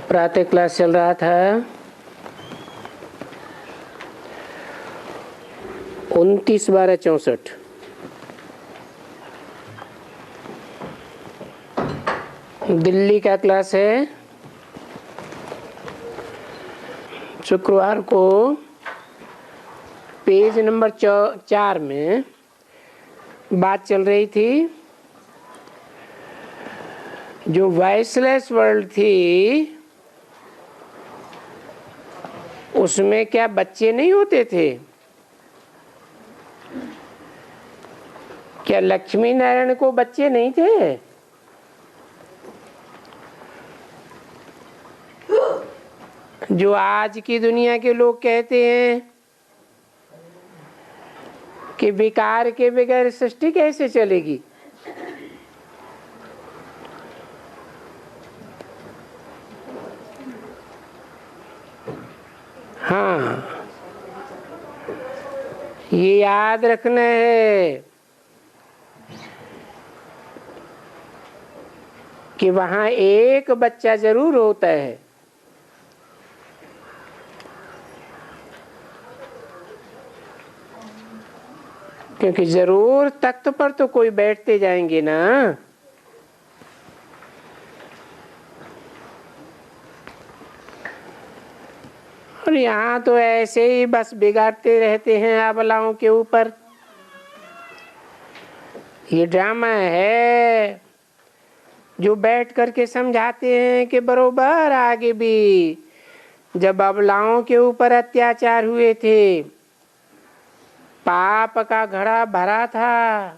प्रातः क्लास चल रहा था 29/12/64। दिल्ली का क्लास है। शुक्रवार को पेज नंबर 4 में बात चल रही थी, जो वॉइसलेस वर्ल्ड थी उसमें क्या बच्चे नहीं होते थे? क्या लक्ष्मी नारायण को बच्चे नहीं थे? जो आज की दुनिया के लोग कहते हैं कि विकार के बगैर सृष्टि कैसे चलेगी। हाँ, ये याद रखना है कि वहां एक बच्चा जरूर होता है, क्योंकि जरूर तख्त पर तो कोई बैठते जाएंगे ना। और यहाँ तो ऐसे ही बस बिगाड़ते रहते हैं अबलाओं के ऊपर। ये ड्रामा है जो बैठ करके समझाते हैं कि बरोबर आगे भी जब अबलाओं के ऊपर अत्याचार हुए थे, पाप का घड़ा भरा था,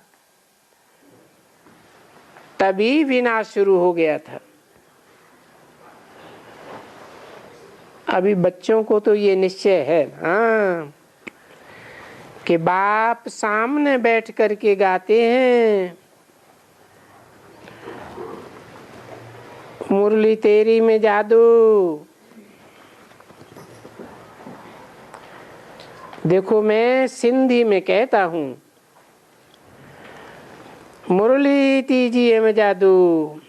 तभी विनाश शुरू हो गया था। अभी बच्चों को तो ये निश्चय है हाँ कि बाप सामने बैठ करके गाते हैं, मुरली तेरी में जादू। देखो मैं सिंधी में कहता हूँ, मुरली तीजिए में जादू,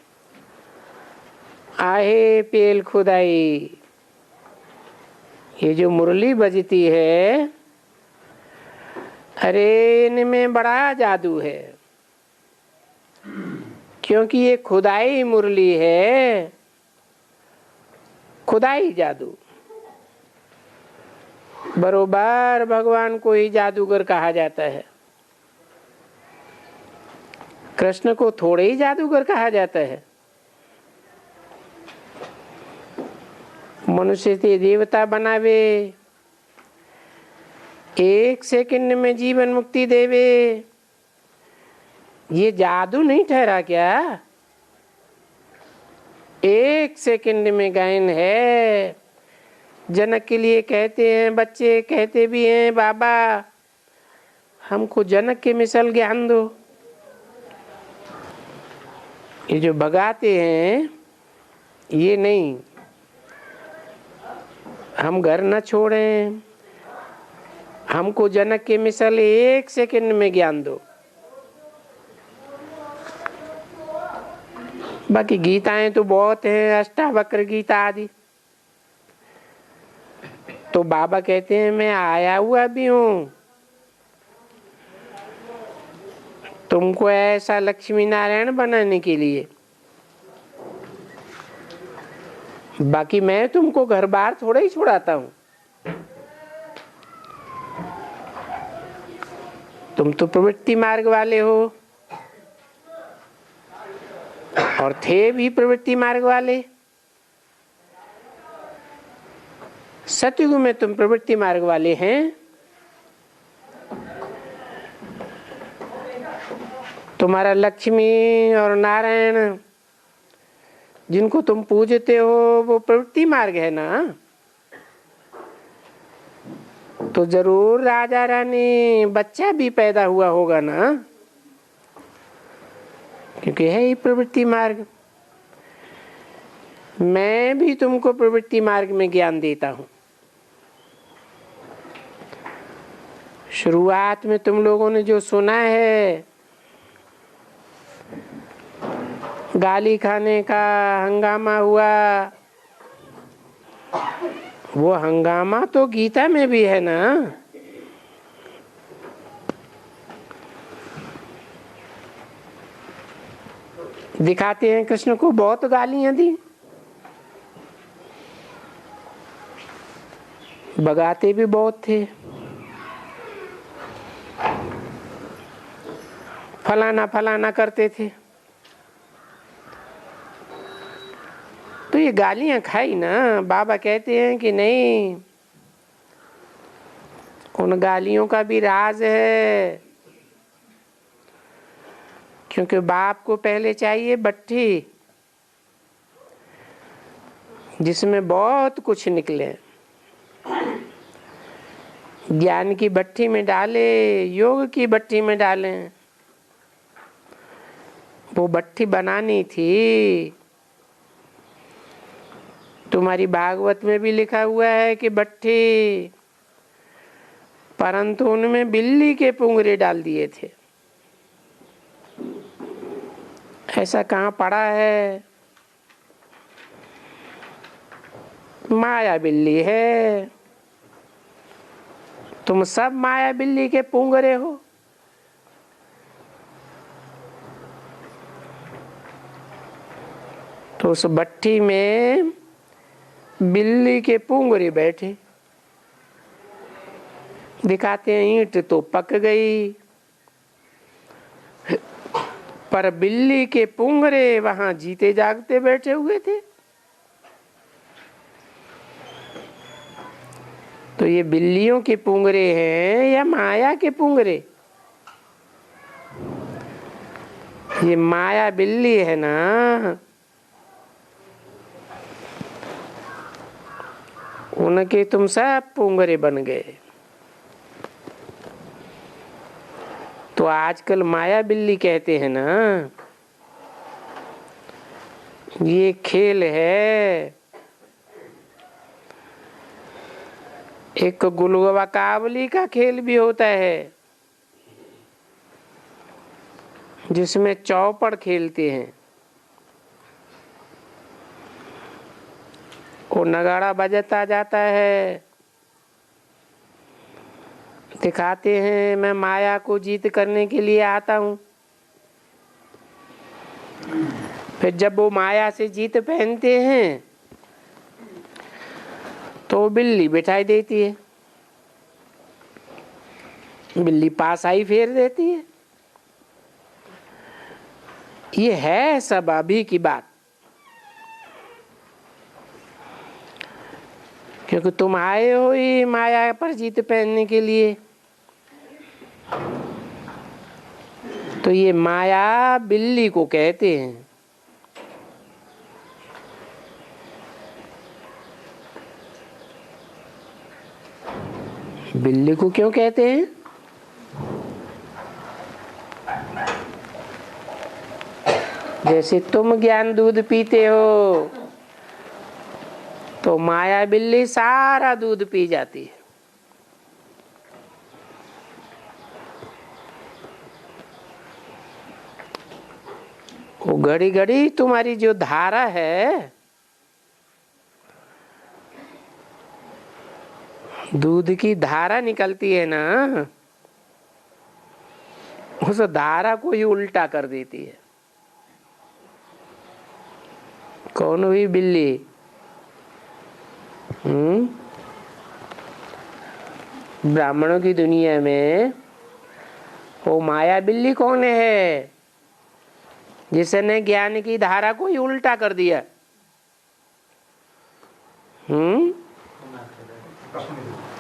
आहे पेल खुदाई। ये जो मुरली बजती है, अरे इनमें बड़ा जादू है, क्योंकि ये खुदाई मुरली है, खुदाई जादू। बरोबर भगवान को ही जादूगर कहा जाता है, कृष्ण को थोड़े ही जादूगर कहा जाता है। मनुष्य से देवता बनावे, 1 सेकंड में जीवन मुक्ति देवे, ये जादू नहीं ठहरा क्या? 1 सेकंड में गायन है। जनक के लिए कहते हैं, बच्चे कहते भी हैं, बाबा हमको जनक के मिसल ज्ञान दो। ये जो भगाते हैं ये नहीं, हम घर न छोड़ें, हमको जनक के मिसल 1 सेकंड में ज्ञान दो। बाकी गीताएं तो बहुत हैं, अष्टावक्र गीता आदि। तो बाबा कहते हैं मैं आया हुआ भी हूँ तुमको ऐसा लक्ष्मी नारायण बनाने के लिए। बाकी मैं तुमको घर बार थोड़ा ही छुड़ाता हूँ, तुम तो प्रवृत्ति मार्ग वाले हो और थे भी प्रवृत्ति मार्ग वाले। सतयुग में तुम प्रवृत्ति मार्ग वाले हैं, तुम्हारा लक्ष्मी और नारायण जिनको तुम पूजते हो वो प्रवृत्ति मार्ग है ना। तो जरूर राजा रानी बच्चा भी पैदा हुआ होगा ना, क्योंकि है ही प्रवृत्ति मार्ग। मैं भी तुमको प्रवृत्ति मार्ग में ज्ञान देता हूँ। शुरुआत में तुम लोगों ने जो सुना है, गाली खाने का हंगामा हुआ, वो हंगामा तो गीता में भी है ना। दिखाते हैं कृष्ण को बहुत गालियां दी, भगाते भी बहुत थे, फलाना फलाना करते थे। तो ये गालियां खाई ना, बाबा कहते हैं कि नहीं, उन गालियों का भी राज है। क्योंकि बाप को पहले चाहिए भट्ठी जिसमें बहुत कुछ निकले, ज्ञान की भट्टी में डाले, योग की भट्टी में डालें। वो भट्टी बनानी थी। तुम्हारी भागवत में भी लिखा हुआ है कि भट्टी, परंतु उनमें बिल्ली के पुंगरे डाल दिए थे। ऐसा कहाँ पड़ा है? माया बिल्ली है, तुम सब माया बिल्ली के पुंगरे हो। तो उस भट्टी में बिल्ली के पुंगरे बैठे। दिखाते हैं ईंट तो पक गई, पर बिल्ली के पुंगरे वहां जीते जागते बैठे हुए थे। तो ये बिल्लियों के पुंगरे हैं या माया के पुंगरे? ये माया बिल्ली है ना, उनके तुम सब पुंगरे बन गए। तो आजकल माया बिल्ली कहते हैं ना, ये खेल है। एक गुलगुबा काबली का खेल भी होता है जिसमें चौपड़ खेलते हैं। वो नगाड़ा बजता जाता है, दिखाते हैं मैं माया को जीत करने के लिए आता हूँ। फिर जब वो माया से जीत पहनते हैं तो बिल्ली बिठाई देती है, बिल्ली पास आई फेर देती है। ये है सब अभी की बात, क्योंकि तुम आए हो ही माया पर जीत पहनने के लिए। तो ये माया बिल्ली को कहते हैं। बिल्ली को क्यों कहते हैं? जैसे तुम ज्ञान दूध पीते हो तो माया बिल्ली सारा दूध पी जाती है। वो घड़ी घड़ी तुम्हारी जो धारा है, दूध की धारा निकलती है ना, उस धारा को ही उल्टा कर देती है। कौन हुई बिल्ली? ब्राह्मणों की दुनिया में वो माया बिल्ली कौन है जिसने ज्ञान की धारा को ही उल्टा कर दिया?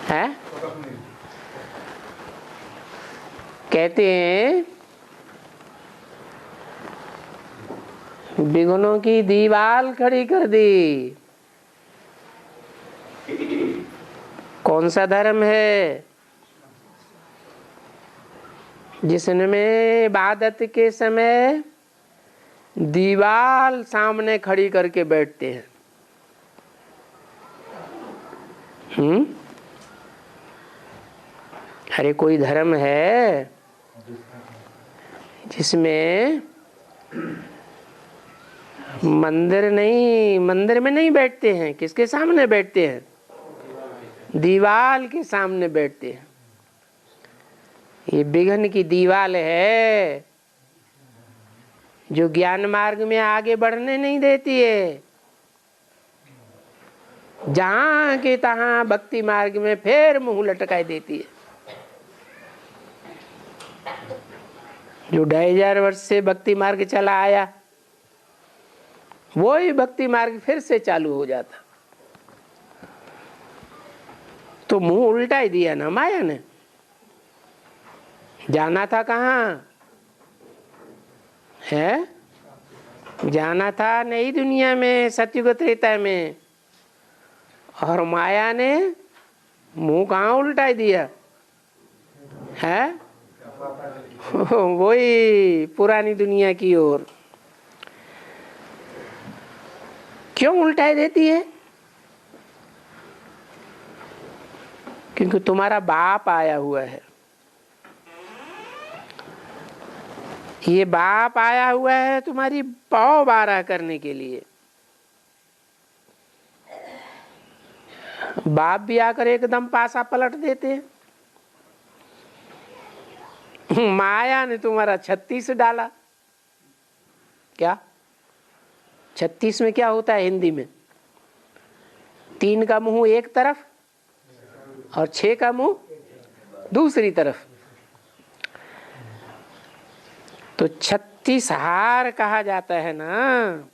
है? कहते हैं विघ्नों की दीवार खड़ी कर दी। कौन सा धर्म है जिसमें इबादत के समय दीवार सामने खड़ी करके बैठते हैं? अरे कोई धर्म है जिसमें मंदिर में नहीं बैठते हैं, किसके सामने बैठते हैं? दीवाल के सामने बैठते हैं। ये विघ्न की दीवाल है जो ज्ञान मार्ग में आगे बढ़ने नहीं देती है। जहां के तहां भक्ति मार्ग में फिर मुंह लटकाई देती है। जो 2500 वर्ष से भक्ति मार्ग चला आया, वो ही भक्ति मार्ग फिर से चालू हो जाता। तो मुंह उल्टा ही दिया ना माया ने। जाना था कहाँ है? जाना था नई दुनिया में, सतयुग त्रेता में, और माया ने मुंह कहाँ उल्टा दिया है? वही पुरानी दुनिया की ओर। क्यों उल्टा देती है? क्योंकि तुम्हारा बाप आया हुआ है। ये बाप आया हुआ है तुम्हारी पाव बारह करने के लिए। बाप भी आकर एकदम पासा पलट देते हैं। माया ने तुम्हारा 36 डाला। क्या 36 में क्या होता है हिंदी में? 3 का मुंह एक तरफ और 6 का मुंह दूसरी तरफ, तो 36 हार कहा जाता है ना,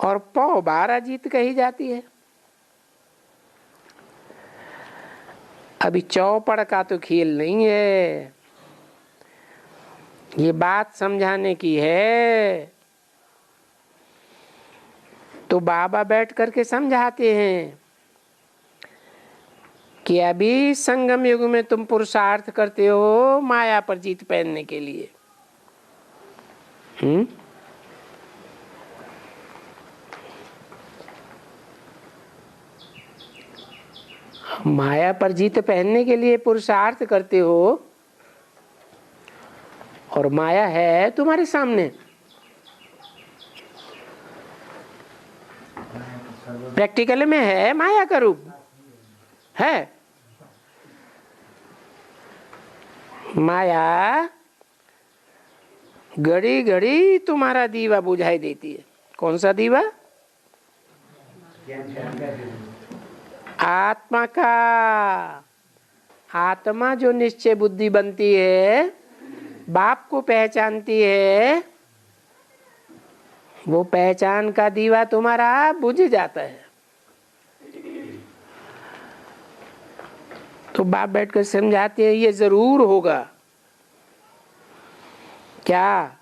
और पौ 12 जीत कही जाती है। अभी चौपड़ का तो खेल नहीं है, ये बात समझाने की है। तो बाबा बैठ करके समझाते हैं कि अभी संगम युग में तुम पुरुषार्थ करते हो माया पर जीत पहनने के लिए। माया पर जीत पहनने के लिए पुरुषार्थ करते हो, और माया है तुम्हारे सामने। प्रैक्टिकल में है माया का रूप है। माया घड़ी घड़ी तुम्हारा दीवा बुझाई देती है। कौन सा दीवा? आत्मा का। आत्मा जो निश्चय बुद्धि बनती है, बाप को पहचानती है, वो पहचान का दीवा तुम्हारा बुझ जाता है। तो बाप बैठकर समझाते हैं ये जरूर होगा। क्या?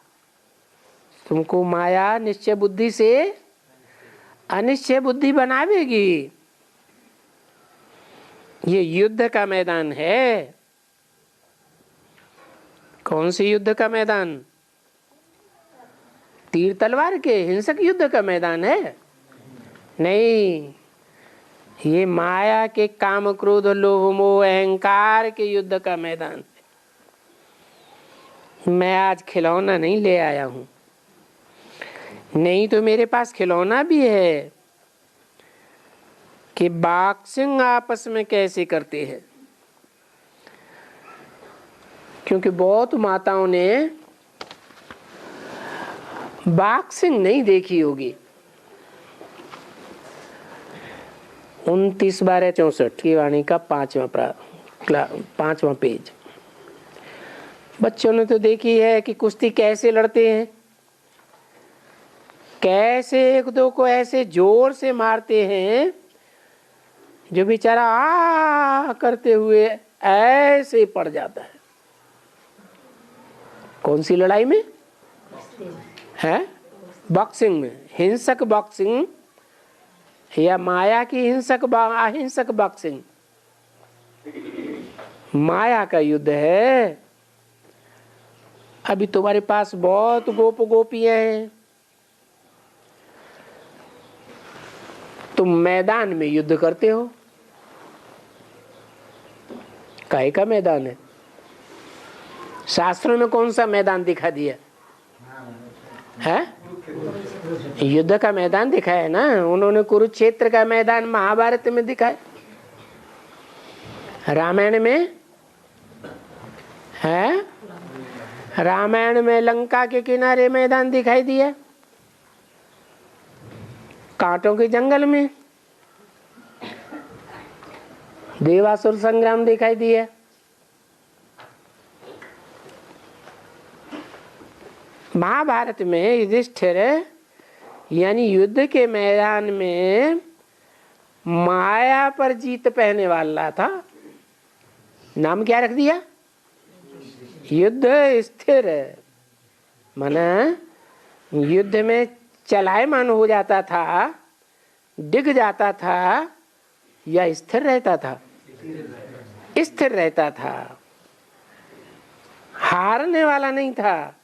तुमको माया निश्चय बुद्धि से अनिश्चय बुद्धि बनावेगी। ये युद्ध का मैदान है। कौन सी युद्ध का मैदान? तीर तलवार के हिंसक युद्ध का मैदान है? नहीं, ये माया के काम क्रोध लोभ मोह अहंकार के युद्ध का मैदान है। मैं आज खिलौना नहीं ले आया हूं, नहीं तो मेरे पास खिलौना भी है कि बॉक्सिंग आपस में कैसे करते हैं। क्योंकि बहुत माताओं ने बॉक्सिंग नहीं देखी होगी। 29/12/64 की वाणी का 5वां पेज। बच्चों ने तो देखी है कि कुश्ती कैसे लड़ते हैं, कैसे एक दो को ऐसे जोर से मारते हैं जो बेचारा आ करते हुए ऐसे पड़ जाता है। कौन सी लड़ाई में है? बॉक्सिंग में। हिंसक बॉक्सिंग या माया की अहिंसक बॉक्सिंग। माया का युद्ध है। अभी तुम्हारे पास बहुत गोप गोपियां हैं, तुम मैदान में युद्ध करते हो। काहे का मैदान है? शास्त्रों में कौन सा मैदान दिखा दिया है? युद्ध का मैदान दिखाया ना उन्होंने। कुरुक्षेत्र का मैदान महाभारत में दिखाया, रामायण में है, रामायण में लंका के किनारे मैदान दिखाई दिया, कांटों के जंगल में देवासुर संग्राम दिखाई दिया। महाभारत में युधिष्ठिर यानी युद्ध के मैदान में माया पर जीत पहने वाला था। नाम क्या रख दिया? युद्ध स्थिर। माना युद्ध में चलायमान हो जाता था, डिग जाता था या स्थिर रहता था? स्थिर रहता था, हारने वाला नहीं था।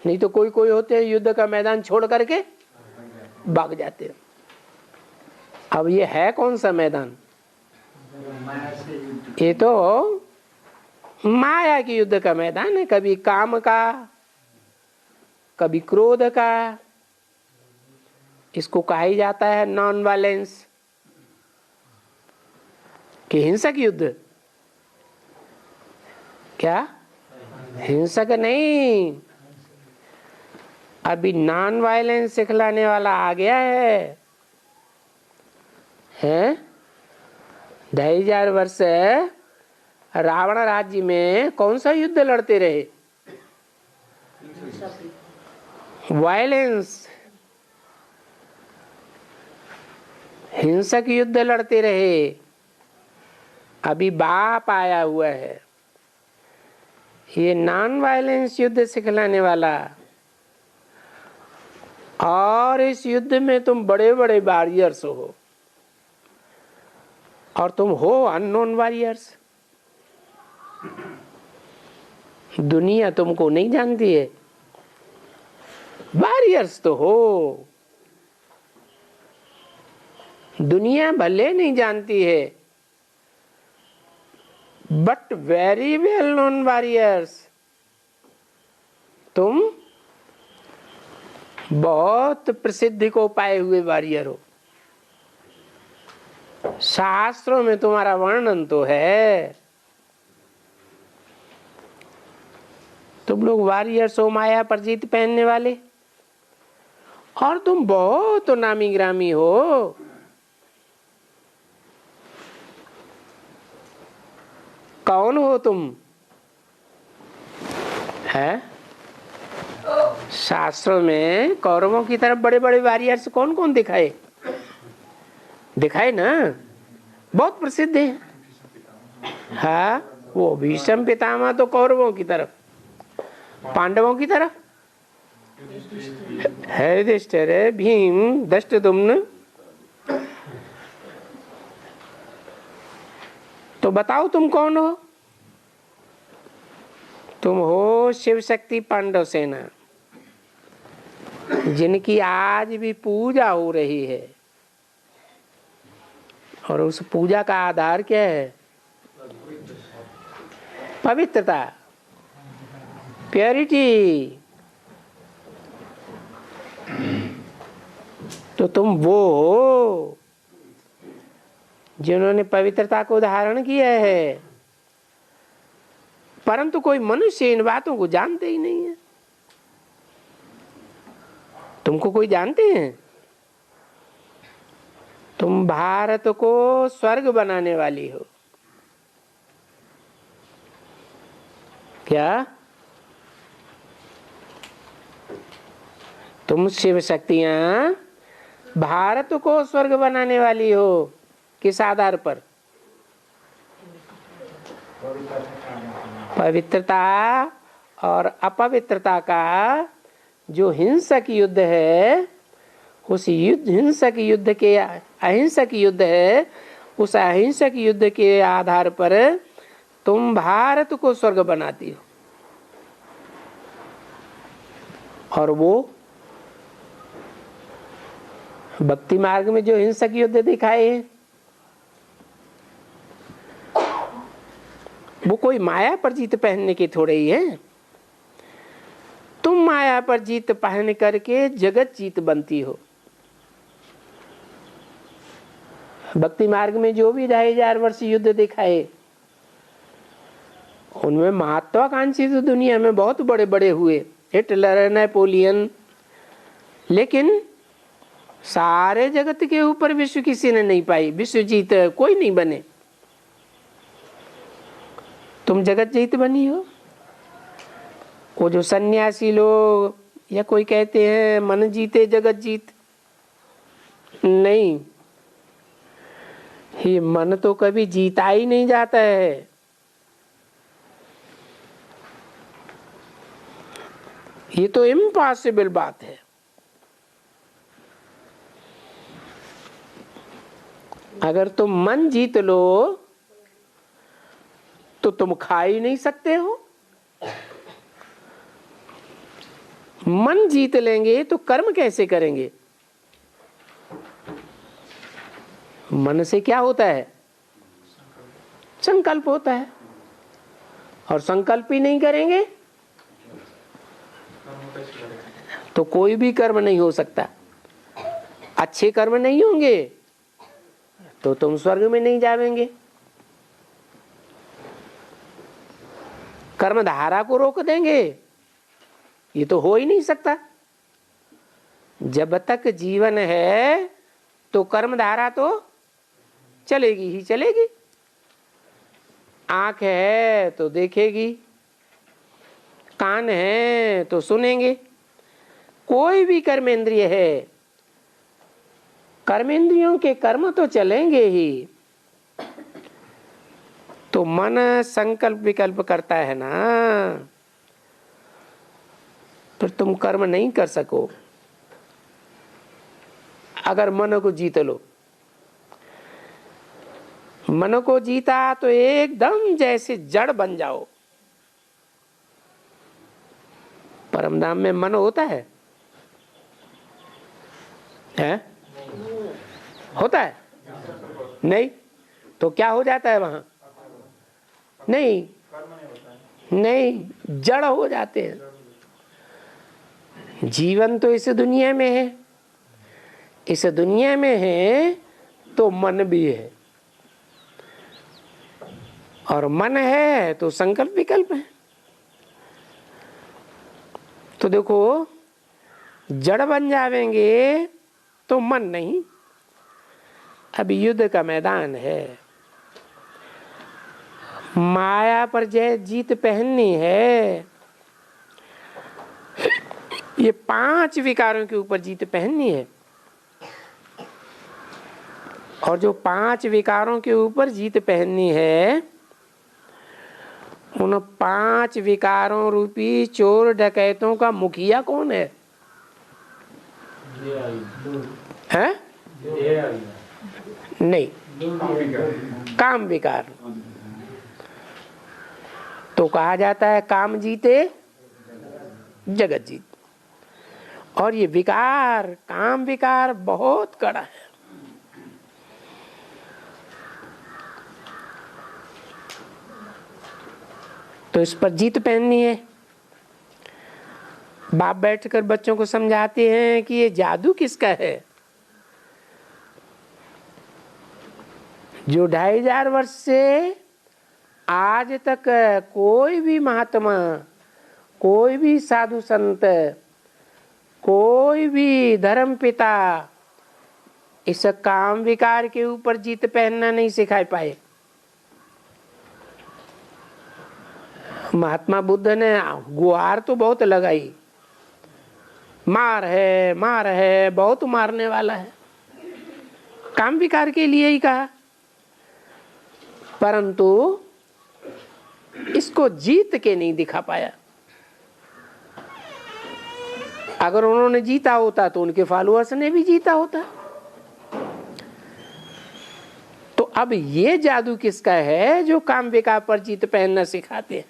नहीं तो कोई कोई होते हैं युद्ध का मैदान छोड़ करके भाग जाते हैं। अब ये है कौन सा मैदान? ये तो माया के युद्ध का मैदान है। कभी काम का, कभी क्रोध का। इसको कहा ही जाता है नॉन वायलेंस, कि हिंसक युद्ध। क्या हिंसक नहीं, अभी नॉन वायलेंस सिखलाने वाला आ गया है। 2000 वर्ष रावण राज्य में कौन सा युद्ध लड़ते रहे? वायलेंस, हिंसक युद्ध लड़ते रहे। अभी बाप आया हुआ है ये नॉन वायलेंस युद्ध सिखलाने वाला। और इस युद्ध में तुम बड़े बड़े वॉरियर्स हो और तुम हो अननोन वॉरियर्स। दुनिया तुमको नहीं जानती है, वॉरियर्स तो हो। दुनिया भले नहीं जानती है but very well known warriors. तुम बहुत प्रसिद्धि को पाए हुए वॉरियर हो। शास्त्रों में तुम्हारा वर्णन तो है। तुम लोग वॉरियर्स हो, माया पर जीत पहनने वाले। और तुम बहुत नामी ग्रामी हो। कौन हो तुम? है शास्त्रों में कौरवों की तरफ बड़े बड़े वॉरियर्स कौन कौन दिखाए? दिखाए ना, बहुत प्रसिद्ध है। हाँ, वो भीष्म पितामह तो कौरवों की तरफ, पांडवों की तरफ है युधिष्ठिर, भीम, धृष्टद्युम्न। तो बताओ तुम कौन हो? तुम हो शिव शक्ति पांडव सेना, जिनकी आज भी पूजा हो रही है। और उस पूजा का आधार क्या है? पवित्रता, प्योरिटी। तो तुम वो हो जिन्होंने पवित्रता को धारण किया है, परंतु कोई मनुष्य इन बातों को जानते ही नहीं है। तुमको कोई जानते हैं? तुम भारत को स्वर्ग बनाने वाली हो। क्या तुम शिव शक्तियां भारत को स्वर्ग बनाने वाली हो? किस आधार पर? पवित्रता और अपवित्रता का जो हिंसक युद्ध है, उस युद्ध हिंसक युद्ध के अहिंसक युद्ध है, उस अहिंसक युद्ध के आधार पर तुम भारत को स्वर्ग बनाती हो। और वो भक्ति मार्ग में जो हिंसक युद्ध दिखाए हैं, वो कोई माया पर जीत पहनने की थोड़े ही है। तुम माया पर जीत पहन करके जगत जीत बनती हो। भक्ति मार्ग में जो भी 2500 वर्ष युद्ध दिखाए, उनमें महत्वाकांक्षी तो दुनिया में बहुत बड़े बड़े हुए, हिटलर, नेपोलियन, लेकिन सारे जगत के ऊपर विश्व किसी ने नहीं पाई। विश्व जीत कोई नहीं बने। तुम जगत जीत बनी हो। वो जो सन्यासी लोग या कोई कहते हैं मन जीते जगत जीत, नहीं, ये मन तो कभी जीता ही नहीं जाता है। ये तो इम्पॉसिबल बात है। अगर तुम मन जीत लो तो तुम खा ही नहीं सकते हो। मन जीत लेंगे तो कर्म कैसे करेंगे? मन से क्या होता है? संकल्प होता है, और संकल्प ही नहीं करेंगे तो कोई भी कर्म नहीं हो सकता। अच्छे कर्म नहीं होंगे तो तुम स्वर्ग में नहीं जावेंगे। कर्म धारा को रोक देंगे, ये तो हो ही नहीं सकता। जब तक जीवन है तो कर्म धारा तो चलेगी ही चलेगी। आंख है तो देखेगी, कान है तो सुनेंगे। कोई भी कर्मेंद्रिय है, कर्मेंद्रियों के कर्म तो चलेंगे ही। तो मन संकल्प विकल्प करता है ना, फिर तुम कर्म नहीं कर सको। अगर मन को जीत लो, मन को जीता तो एकदम जैसे जड़ बन जाओ। परम धाम में मन होता है? होता है? नहीं, तो क्या हो जाता है वहां? नहीं, नहीं, जड़ हो जाते हैं। जीवन तो इस दुनिया में है, इस दुनिया में है तो मन भी है, और मन है तो संकल्प विकल्प है। तो देखो, जड़ बन जावेंगे तो मन नहीं। अब युद्ध का मैदान है, माया पर जीत पहननी है। ये 5 विकारों के ऊपर जीत पहननी है, और जो 5 विकारों के ऊपर जीत पहननी है, उन 5 विकारों रूपी चोर डकैतों का मुखिया कौन है? हैं? नहीं, काम विकार। तो कहा जाता है काम जीते जगत जीत। और ये विकार, काम विकार बहुत कड़ा है। तो इस पर जीत पहननी है। बाप बैठकर बच्चों को समझाते हैं कि ये जादू किसका है। जो 2500 वर्ष से आज तक कोई भी महात्मा, कोई भी साधु संत, कोई भी धर्म पिता इस काम विकार के ऊपर जीत पहनना नहीं सिखा पाए। महात्मा बुद्ध ने गुहार तो बहुत लगाई, मार है, बहुत मारने वाला है, काम विकार के लिए ही कहा, परंतु इसको जीत के नहीं दिखा पाया। अगर उन्होंने जीता होता तो उनके फॉलोअर्स ने भी जीता होता। तो अब ये जादू किसका है जो काम विकार पर जीत पहनना सिखाते हैं?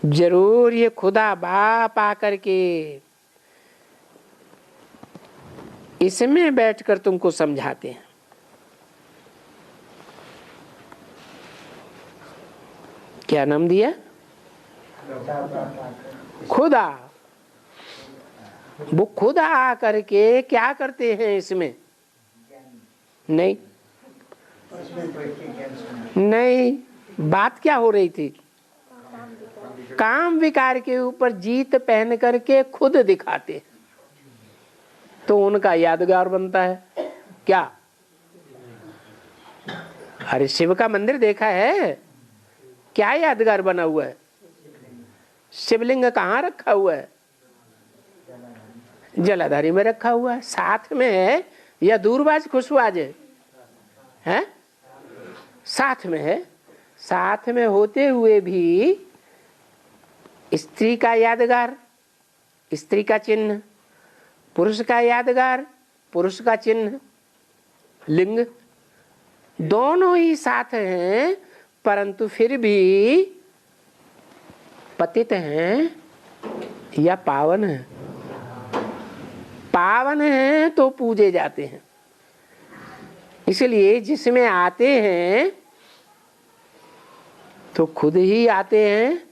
जरूर ये खुदा बाप आकर के इसमें बैठकर तुमको समझाते हैं। क्या नाम दिया? खुदा। वो खुदा आकर के क्या करते हैं इसमें? नहीं नहीं, बात क्या हो रही थी? काम विकार के ऊपर जीत पहन करके खुद दिखाते हैं, तो उनका यादगार बनता है क्या? अरे शिव का मंदिर देखा है, क्या यादगार बना हुआ है? शिवलिंग कहाँ रखा हुआ है? जलाधारी में रखा हुआ है। साथ में है या दूरबाज खुशबाज है? साथ में है। साथ में होते हुए भी स्त्री का यादगार, स्त्री का चिन्ह, पुरुष का यादगार, पुरुष का चिन्ह, लिंग दोनों ही साथ हैं, परंतु फिर भी पतित हैं या पावन हैं? पावन हैं तो पूजे जाते हैं। इसलिए जिसमें आते हैं तो खुद ही आते हैं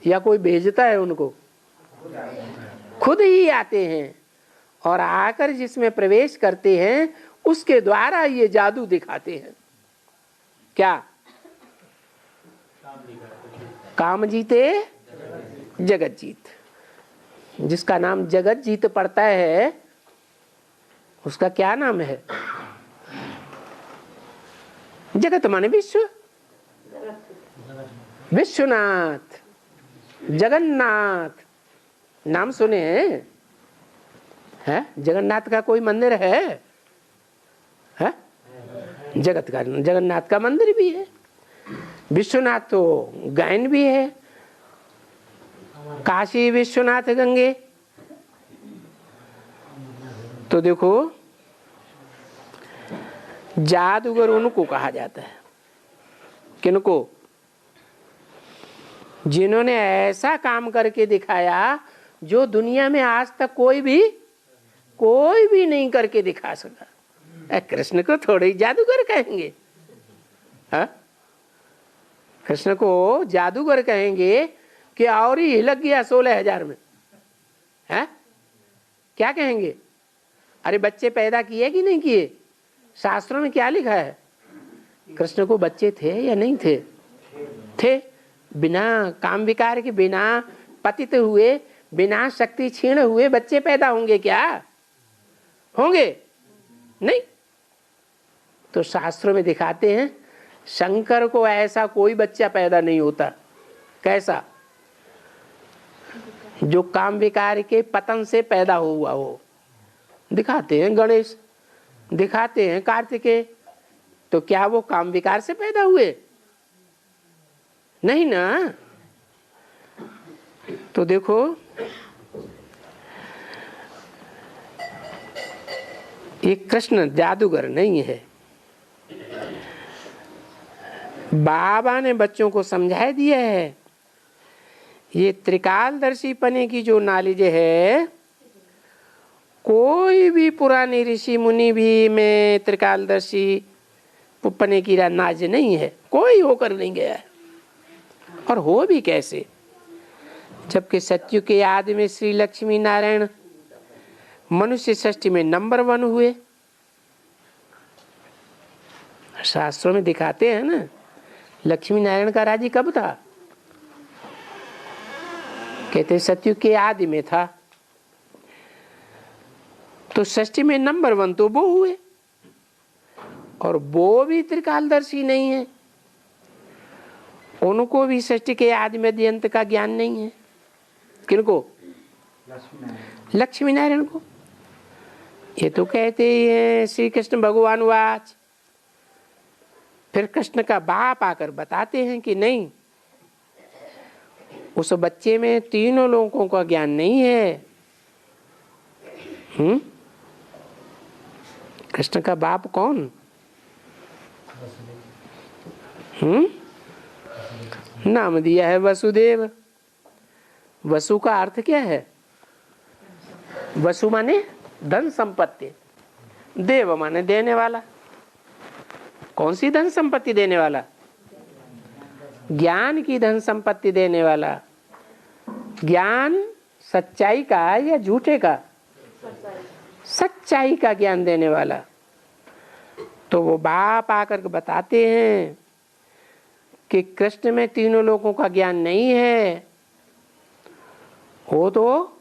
या कोई भेजता है उनको? खुद ही आते हैं, और आकर जिसमें प्रवेश करते हैं उसके द्वारा ये जादू दिखाते हैं। क्या? काम जीते जगत जीत। जिसका नाम जगत जीत पड़ता है उसका क्या नाम है? जगत माने विश्व, विश्वनाथ, जगन्नाथ नाम सुने हैं? जगन्नाथ का कोई मंदिर है? जगत का जगन्नाथ का मंदिर भी है, विश्वनाथ तो गायन भी है, काशी विश्वनाथ गंगे। तो देखो जादूगर उनको कहा जाता है। किनको? जिन्होंने ऐसा काम करके दिखाया जो दुनिया में आज तक कोई भी नहीं करके दिखा सका। कृष्ण को थोड़े ही जादूगर कहेंगे? कृष्ण को जादूगर कहेंगे कि और ही हिलक गया 16,000 में? क्या कहेंगे? अरे बच्चे पैदा किए कि नहीं किए? शास्त्रों में क्या लिखा है? कृष्ण को बच्चे थे या नहीं थे? थे। बिना काम विकार के, बिना पतित हुए, बिना शक्ति क्षीण हुए बच्चे पैदा होंगे क्या? होंगे नहीं। तो शास्त्रों में दिखाते हैं शंकर को ऐसा कोई बच्चा पैदा नहीं होता। कैसा? जो काम विकार के पतन से पैदा हुआ हो। दिखाते हैं गणेश, दिखाते हैं कार्तिकेय, तो क्या वो काम विकार से पैदा हुए? नहीं ना। तो देखो ये कृष्ण जादूगर नहीं है। बाबा ने बच्चों को समझा दिया है। ये त्रिकालदर्शी पने की जो नॉलेज है, कोई भी पुरानी ऋषि मुनि भी में त्रिकालदर्शी पने की नाज नहीं है, कोई होकर नहीं गया है। और हो भी कैसे, जबकि सत्युग के आदि में श्री लक्ष्मी नारायण मनुष्य सृष्टि में नंबर 1 हुए। शास्त्रों में दिखाते हैं ना, लक्ष्मी नारायण का राज्य कब था? कहते सत्युग के आदि में था। तो सृष्टि में नंबर 1 तो वो हुए, और वो भी त्रिकालदर्शी नहीं है। उनको भी सृष्टि के आदि में अंत का ज्ञान नहीं है। किनको? लक्ष्मी नारायण को। ये तो कहते हैं श्री कृष्ण भगवान वाच। फिर कृष्ण का बाप आकर बताते हैं कि नहीं, उस बच्चे में तीनों लोगों का ज्ञान नहीं है। कृष्ण का बाप कौन? नाम दिया है वसुदेव। वसु का अर्थ क्या है? वसु माने धन संपत्ति, देव माने देने वाला। कौन सी धन संपत्ति देने वाला? ज्ञान की धन संपत्ति देने वाला। ज्ञान सच्चाई का या झूठे का? सच्चाई का ज्ञान देने वाला। तो वो बाप आकर के बताते हैं कि कृष्ण में तीनों लोगों का ज्ञान नहीं है, वो तो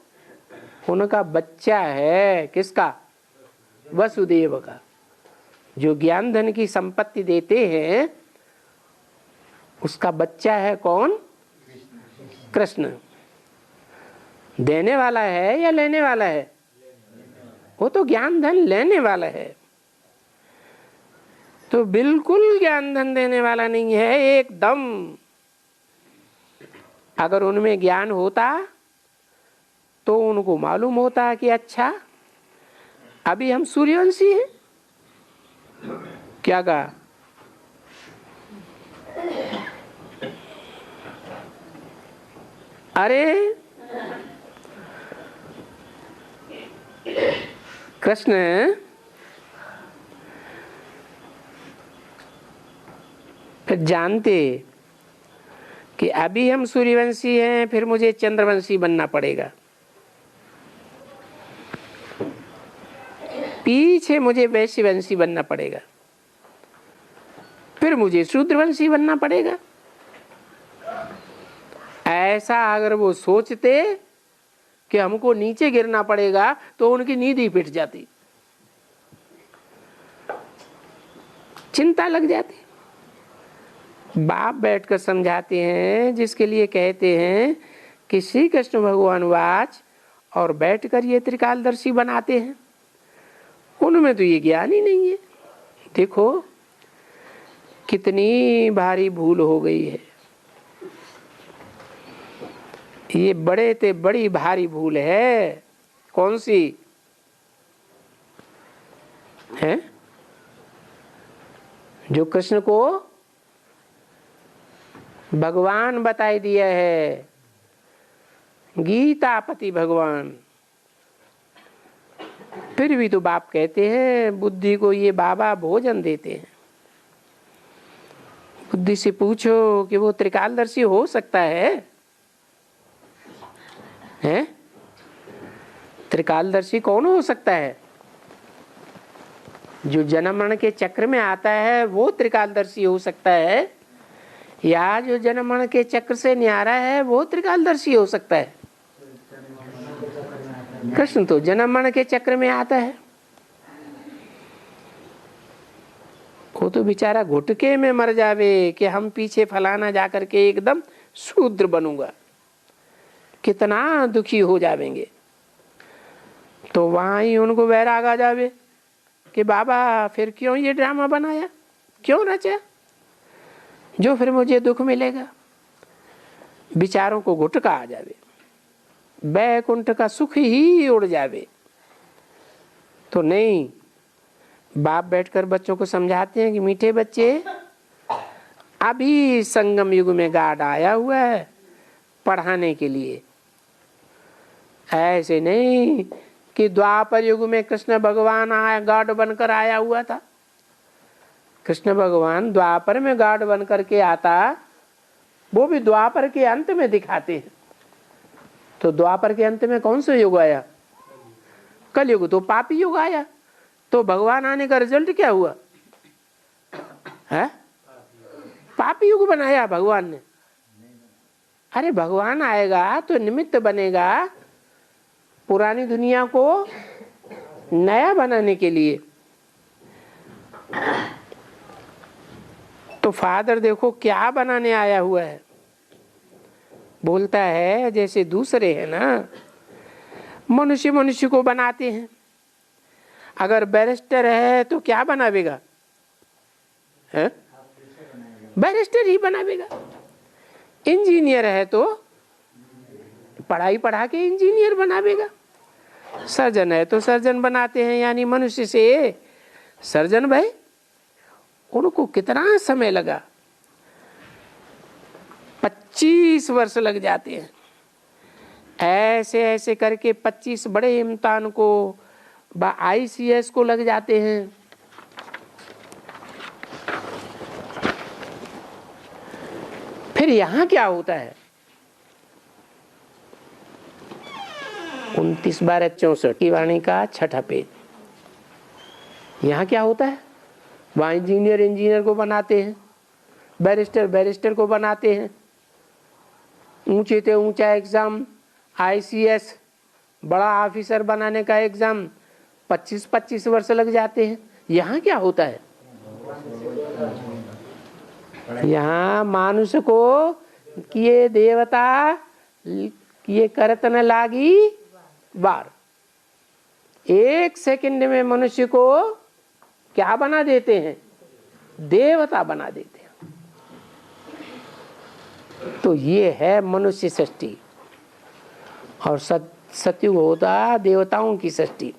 उनका बच्चा है। किसका? वसुदेव का। जो ज्ञान धन की संपत्ति देते हैं उसका बच्चा है कौन? कृष्ण। देने वाला है या लेने वाला है? वो तो ज्ञान धन लेने वाला है, तो बिल्कुल ज्ञान धन देने वाला नहीं है एकदम। अगर उनमें ज्ञान होता तो उनको मालूम होता कि अच्छा अभी हम सूर्यवंशी हैं। क्या कहा? अरे कृष्ण फिर जानते कि अभी हम सूर्यवंशी हैं, फिर मुझे चंद्रवंशी बनना पड़ेगा, पीछे मुझे वैश्यवंशी बनना पड़ेगा, फिर मुझे शूद्रवंशी बनना पड़ेगा। ऐसा अगर वो सोचते कि हमको नीचे गिरना पड़ेगा तो उनकी नींद ही पिट जाती, चिंता लग जाती। बाप बैठकर समझाते हैं, जिसके लिए कहते हैं कि श्री कृष्ण भगवान वाच, और बैठकर ये त्रिकालदर्शी बनाते हैं। उनमें तो ये ज्ञान ही नहीं है। देखो कितनी भारी भूल हो गई है। ये बड़े ते बड़ी भारी भूल है। कौन सी है? जो कृष्ण को भगवान बताई दिया है, गीतापति भगवान, फिर भी तो बाप कहते हैं बुद्धि को ये बाबा भोजन देते हैं। बुद्धि से पूछो कि वो त्रिकालदर्शी हो सकता है? हैं? त्रिकालदर्शी कौन हो सकता है? जो जन्म मरण के चक्र में आता है वो त्रिकालदर्शी हो सकता है, या जो जन्म मरण के चक्र से न्यारा है वो त्रिकालदर्शी हो सकता है? कृष्ण तो जन्म मरण के चक्र में आता है। वो तो बेचारा घुटके में मर जावे कि हम पीछे फलाना जाकर के एकदम शूद्र बनूंगा, कितना दुखी हो जावेंगे। तो वहां ही उनको वैराग आ जावे कि बाबा फिर क्यों ये ड्रामा बनाया, क्यों रचा, जो फिर मुझे दुख मिलेगा। विचारों को घुटका आ जावे, बैकुंठ का सुख ही उड़ जावे। तो नहीं, बाप बैठकर बच्चों को समझाते हैं कि मीठे बच्चे, अभी संगम युग में गार्ड आया हुआ है पढ़ाने के लिए। ऐसे नहीं कि द्वापर युग में कृष्ण भगवान आया गार्ड बनकर आया हुआ था। कृष्ण भगवान द्वापर में गार्ड बन करके आता, वो भी द्वापर के अंत में दिखाते हैं। तो द्वापर के अंत में कौन सा युग आया? कलयुग, तो पापी युग आया। तो भगवान आने का रिजल्ट क्या हुआ है? पापी युग बनाया भगवान ने। अरे भगवान आएगा तो निमित्त बनेगा पुरानी दुनिया को नया बनाने के लिए। तो फादर देखो क्या बनाने आया हुआ है। बोलता है जैसे दूसरे हैं ना, मनुष्य मनुष्य को बनाते हैं। अगर बैरिस्टर है तो क्या बनावेगा? है बैरिस्टर ही बनावेगा। इंजीनियर है तो पढ़ाई पढ़ा के इंजीनियर बनावेगा। सर्जन है तो सर्जन बनाते हैं, यानी मनुष्य से सर्जन भाई। उनको कितना समय लगा? 25 वर्ष लग जाते हैं। ऐसे ऐसे करके 25 बड़े इम्तिहान को ICS को लग जाते हैं। फिर यहां क्या होता है? 29/12/64 की वाणी का 6ठा पेज। यहां क्या होता है? वहां इंजीनियर को बनाते हैं, बैरिस्टर को बनाते हैं, ऊंचे से ऊंचा एग्जाम, ICS बड़ा ऑफिसर बनाने का एग्जाम 25-25 वर्ष लग जाते हैं। यहाँ क्या होता है? यहाँ मानुष को किए देवता किए करत न लागी बार। 1 सेकंड में मनुष्य को क्या बना देते हैं? देवता बना देते हैं। तो ये है मनुष्य सृष्टि। और सतयुग होता देवताओं की सृष्टि।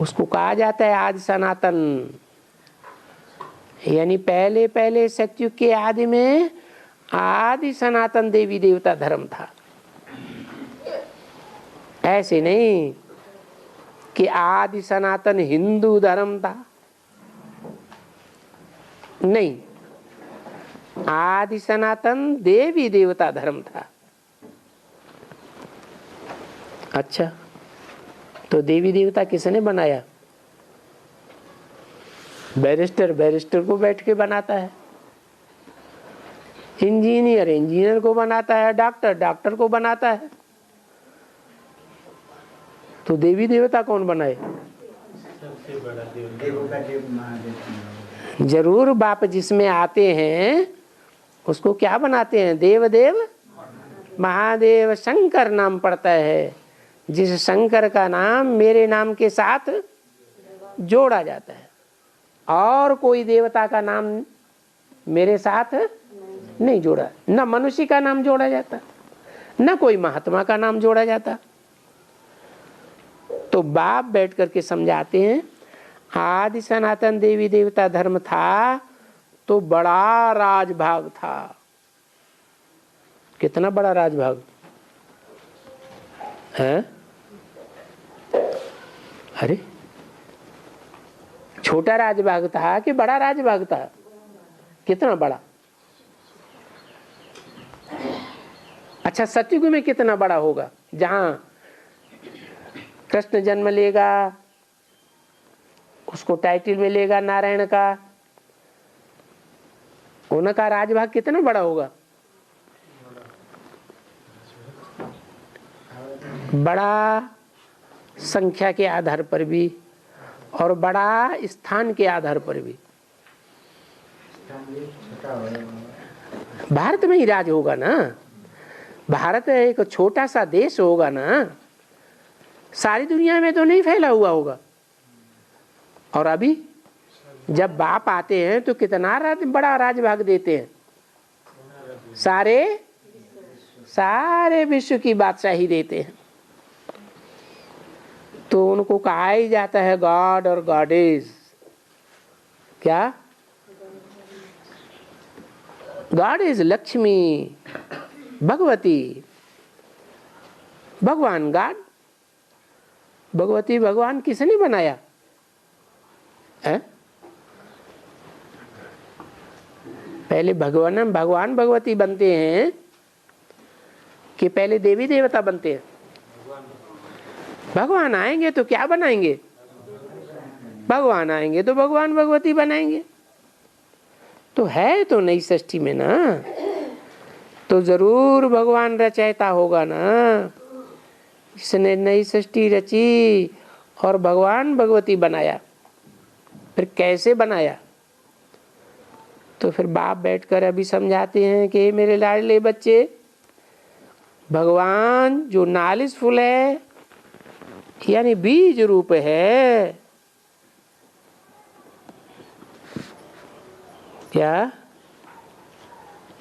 उसको कहा जाता है आदि सनातन। यानी पहले पहले सतयुग के आदि में आदि सनातन देवी देवता धर्म था। ऐसे नहीं कि आदि सनातन हिंदू धर्म था, नहीं, आदि सनातन देवी देवता धर्म था। अच्छा, तो देवी देवता किसने बनाया? बैरिस्टर को बैठ के बनाता है, इंजीनियर को बनाता है, डॉक्टर को बनाता है। तो देवी देवता कौन बनाए? सबसे बड़ा देव। जरूर बाप जिसमें आते हैं उसको क्या बनाते हैं? देव महादेव शंकर नाम पड़ता है। जिस शंकर का नाम मेरे नाम के साथ जोड़ा जाता है, और कोई देवता का नाम मेरे साथ नहीं जोड़ा, न मनुष्य का नाम जोड़ा जाता, न कोई महात्मा का नाम जोड़ा जाता। तो बाप बैठ करके समझाते हैं आदि सनातन देवी देवता धर्म था तो बड़ा राजभाग था। कितना बड़ा राजभाग है? अरे छोटा राजभाग था कि बड़ा राजभाग था? कितना बड़ा? अच्छा, सतयुग में कितना बड़ा होगा? जहां कृष्ण जन्म लेगा उसको टाइटल मिलेगा नारायण का, उनका राजभाग कितना बड़ा होगा? बड़ा संख्या के आधार पर भी और बड़ा स्थान के आधार पर भी। भारत में ही राज होगा ना। भारत एक छोटा सा देश होगा ना, सारी दुनिया में तो नहीं फैला हुआ होगा। और अभी जब बाप आते हैं तो कितना बड़ा राजभाग देते हैं। सारे विश्व की बादशाही देते हैं। तो उनको कहा ही जाता है गॉड और गॉडेस। क्या? गॉड इज लक्ष्मी, भगवती, भगवान गॉड, भगवती भगवान किसने बनाया है? पहले भगवान भगवती बनते हैं कि पहले देवी देवता बनते हैं? भगवान आएंगे तो क्या बनाएंगे? भगवान आएंगे तो भगवान भगवती बनाएंगे। तो है तो नई सृष्टि में ना, तो जरूर भगवान रचयिता होगा ना। इसने नई सृष्टि रची और भगवान भगवती बनाया। फिर कैसे बनाया? तो फिर बाप बैठकर अभी समझाते हैं कि मेरे लाडले बच्चे, भगवान जो नालिशफुल है यानी बीज रूप है। क्या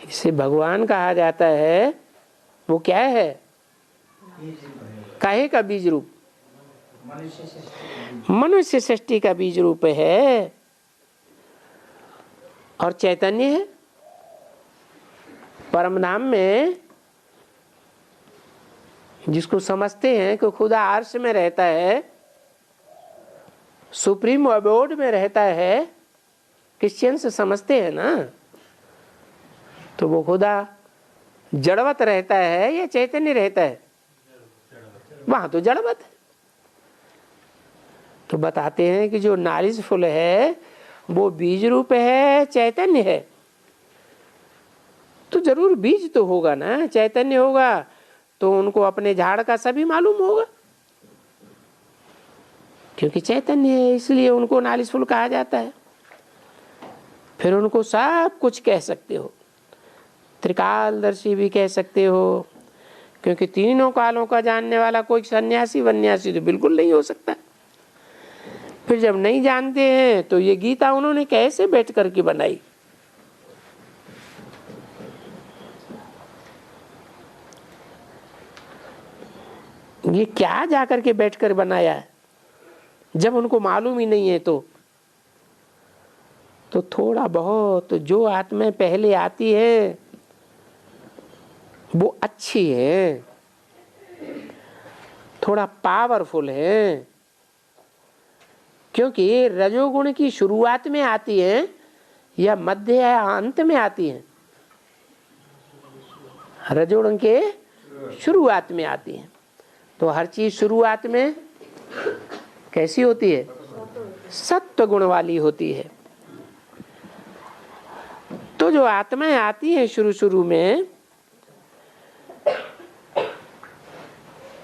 इसे भगवान कहा जाता है? वो क्या है? काहे का बीज रूप? मनुष्य सृष्टि का बीज रूप है। और चैतन्य है परमधाम में, जिसको समझते हैं कि खुदा अर्श में रहता है, सुप्रीम अबोर्ड में रहता है। क्रिश्चियंस समझते हैं ना, तो वो खुदा जड़वत रहता है या चैतन्य रहता है? वहां तो जड़वत है। तो बताते हैं कि जो नारिज फूल है वो बीज रूप है, चैतन्य है। तो जरूर बीज तो होगा ना, चैतन्य होगा तो उनको अपने झाड़ का सभी मालूम होगा, क्योंकि चैतन्य है इसलिए उनको नारिज फूल कहा जाता है। फिर उनको सब कुछ कह सकते हो, त्रिकालदर्शी भी कह सकते हो, क्योंकि तीनों कालों का जानने वाला कोई सन्यासी वन्यासी तो बिल्कुल नहीं हो सकता। फिर जब नहीं जानते हैं तो ये गीता उन्होंने कैसे बैठ करके बनाई? ये क्या जाकर के बैठकर बनाया है जब उनको मालूम ही नहीं है? तो थोड़ा बहुत जो आत्माएं पहले आती है वो अच्छी है, थोड़ा पावरफुल है, क्योंकि रजोगुण की शुरुआत में आती है या मध्य या अंत में आती है? रजोगुण के शुरुआत में आती है। तो हर चीज शुरुआत में कैसी होती है? सत्व गुण वाली होती है। तो जो आत्माएं आती हैं शुरू शुरू में,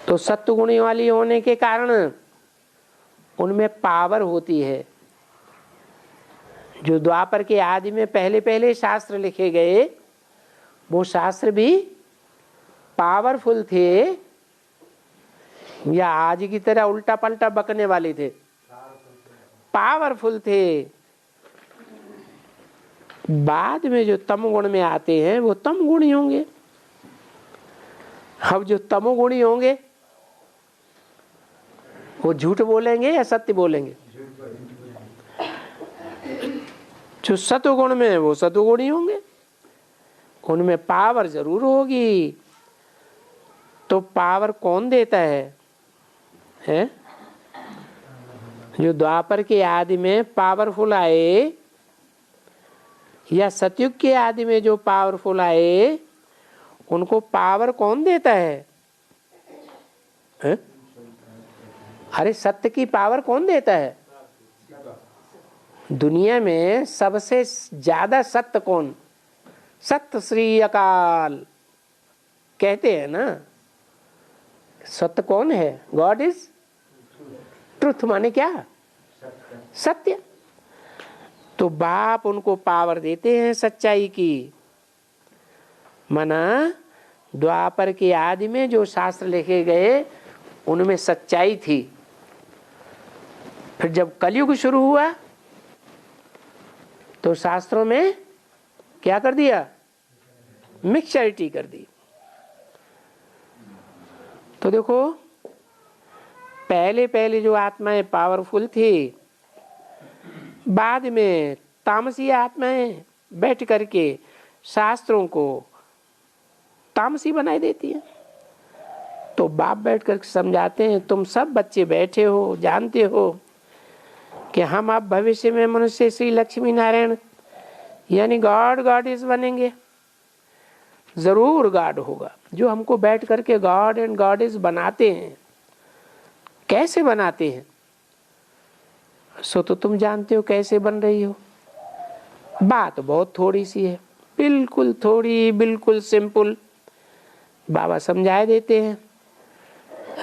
तो सत्व गुणी वाली होने के कारण उनमें पावर होती है। जो द्वापर के आदि में पहले पहले शास्त्र लिखे गए वो शास्त्र भी पावरफुल थे या आज की तरह उल्टा पलटा बकने वाले थे? पावरफुल थे। बाद में जो तमोगुण में आते हैं वो तमगुणी होंगे। अब जो तमोगुणी होंगे वो झूठ बोलेंगे या सत्य बोलेंगे? जो सतोगुण में है वो सतोगुणी होंगे, उनमें पावर जरूर होगी। तो पावर कौन देता है? जो द्वापर के आदि में पावरफुल आए या सतयुग के आदि में जो पावरफुल आए, उनको पावर कौन देता है? अरे सत्य की पावर कौन देता है? दुनिया में सबसे ज्यादा सत्य कौन? सत्य श्री अकाल कहते हैं ना। सत्य कौन है? गॉड इज ट्रुथ, माने क्या? सत्य। तो बाप उनको पावर देते हैं सच्चाई की। मना द्वापर के आदि में जो शास्त्र लिखे गए उनमें सच्चाई थी। फिर जब कलयुग शुरू हुआ तो शास्त्रों में क्या कर दिया? मिक्सचरिटी कर दी। तो देखो पहले पहले जो आत्माएं पावरफुल थी, बाद में तामसी आत्माएं बैठ करके शास्त्रों को तामसी बनाई देती है। तो बाप बैठ कर समझाते हैं, तुम सब बच्चे बैठे हो, जानते हो कि हम आप भविष्य में मनुष्य श्री लक्ष्मी नारायण यानी गॉड इज बनेंगे। जरूर गॉड होगा। जो हमको बैठ करके गॉड एंड गॉड इज बनाते हैं, कैसे बनाते हैं सो तो तुम जानते हो कैसे बन रही हो। बात बहुत थोड़ी सी है, बिल्कुल थोड़ी, बिल्कुल सिंपल। बाबा समझाए देते हैं।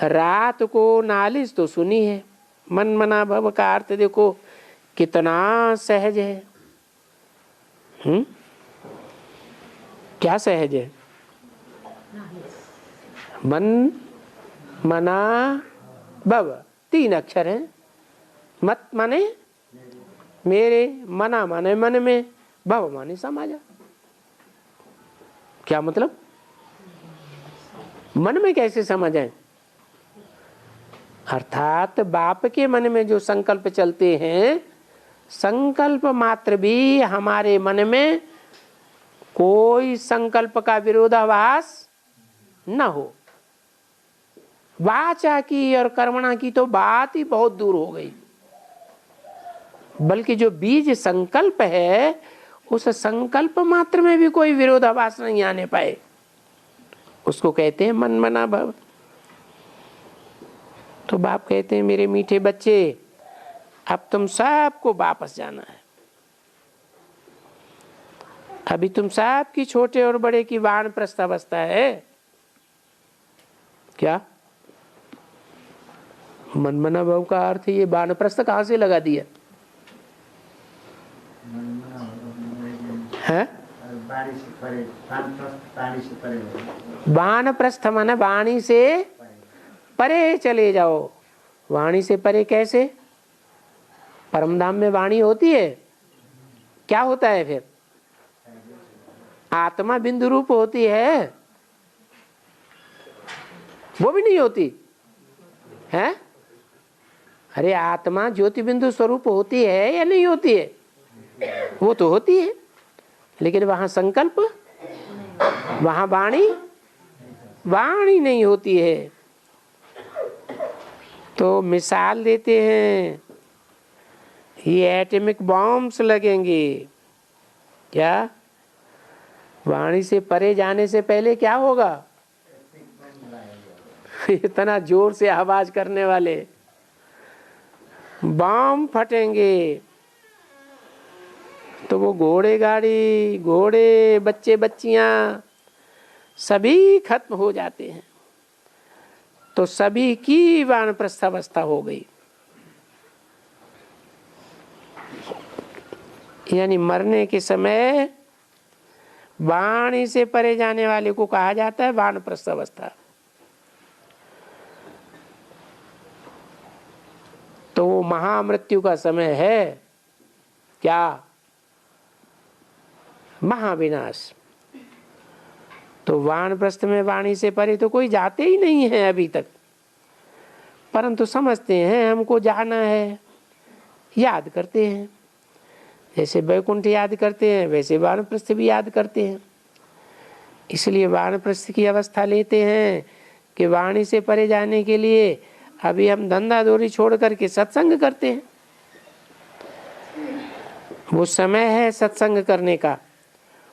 रात को नालिश तो सुनी है, मन मना भव का अर्थ देखो कितना सहज है। क्या सहज है? मन मना भव 3 अक्षर हैं। मत माने मेरे, मना माने मन में, भव माने समाजा। क्या मतलब? मन में कैसे समझ आए? अर्थात बाप के मन में जो संकल्प चलते हैं, संकल्प मात्र भी हमारे मन में कोई संकल्प का विरोधाभास न हो। वाचा की और कर्मणा की तो बात ही बहुत दूर हो गई। बल्कि जो बीज संकल्प है उस संकल्प मात्र में भी कोई विरोधाभास नहीं आने पाए, उसको कहते हैं मन मना भव। तो बाप कहते हैं मेरे मीठे बच्चे, अब तुम सबको वापस जाना है। अभी तुम सबकी छोटे और बड़े की वानप्रस्थ अवस्था है। क्या मनमना भव का अर्थ ये वानप्रस्थ कहाँ से लगा दिया है? वानप्रस्थ माने वाणी से परे चले जाओ। वाणी से परे कैसे? परमधाम में वाणी होती है, क्या होता है फिर? आत्मा बिंदु रूप होती है, वो भी नहीं होती है? अरे आत्मा ज्योति बिंदु स्वरूप होती है या नहीं होती है? वो तो होती है, लेकिन वहां संकल्प, वहां वाणी, वाणी नहीं होती है। तो मिसाल देते हैं, ये एटॉमिक बॉम्ब्स लगेंगे, क्या वाणी से परे जाने से पहले क्या होगा? इतना जोर से आवाज करने वाले बम फटेंगे, तो वो घोड़े गाड़ी, घोड़े बच्चे बच्चियां सभी खत्म हो जाते हैं। तो सभी की वानप्रस्थ अवस्था हो गई, यानी मरने के समय वाणी से परे जाने वाले को कहा जाता है वानप्रस्थ अवस्था। तो वो महामृत्यु का समय है, क्या? महाविनाश। तो वानप्रस्थ में वाणी से परे तो कोई जाते ही नहीं है अभी तक, परंतु समझते हैं हमको जाना है, याद करते हैं। जैसे वैकुंठ याद करते हैं वैसे वानप्रस्थ भी याद करते हैं। इसलिए वानप्रस्थ की अवस्था लेते हैं कि वाणी से परे जाने के लिए अभी हम धंधा दौरी छोड़ करके सत्संग करते हैं। वो समय है सत्संग करने का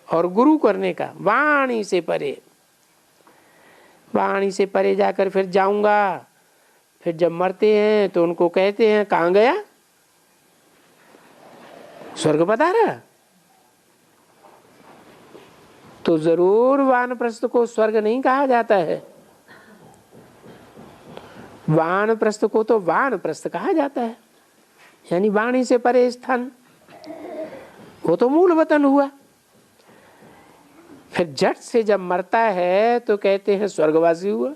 और गुरु करने का, वाणी से परे। वाणी से परे जाकर फिर जाऊंगा, फिर जब मरते हैं तो उनको कहते हैं कहाँ गया? स्वर्ग पधारा। तो जरूर वानप्रस्थ को स्वर्ग नहीं कहा जाता है, वानप्रस्थ को तो वानप्रस्थ कहा जाता है, यानी वाणी से परे स्थान। वो तो मूल वतन हुआ। फिर जट से जब मरता है तो कहते हैं स्वर्गवासी हुआ।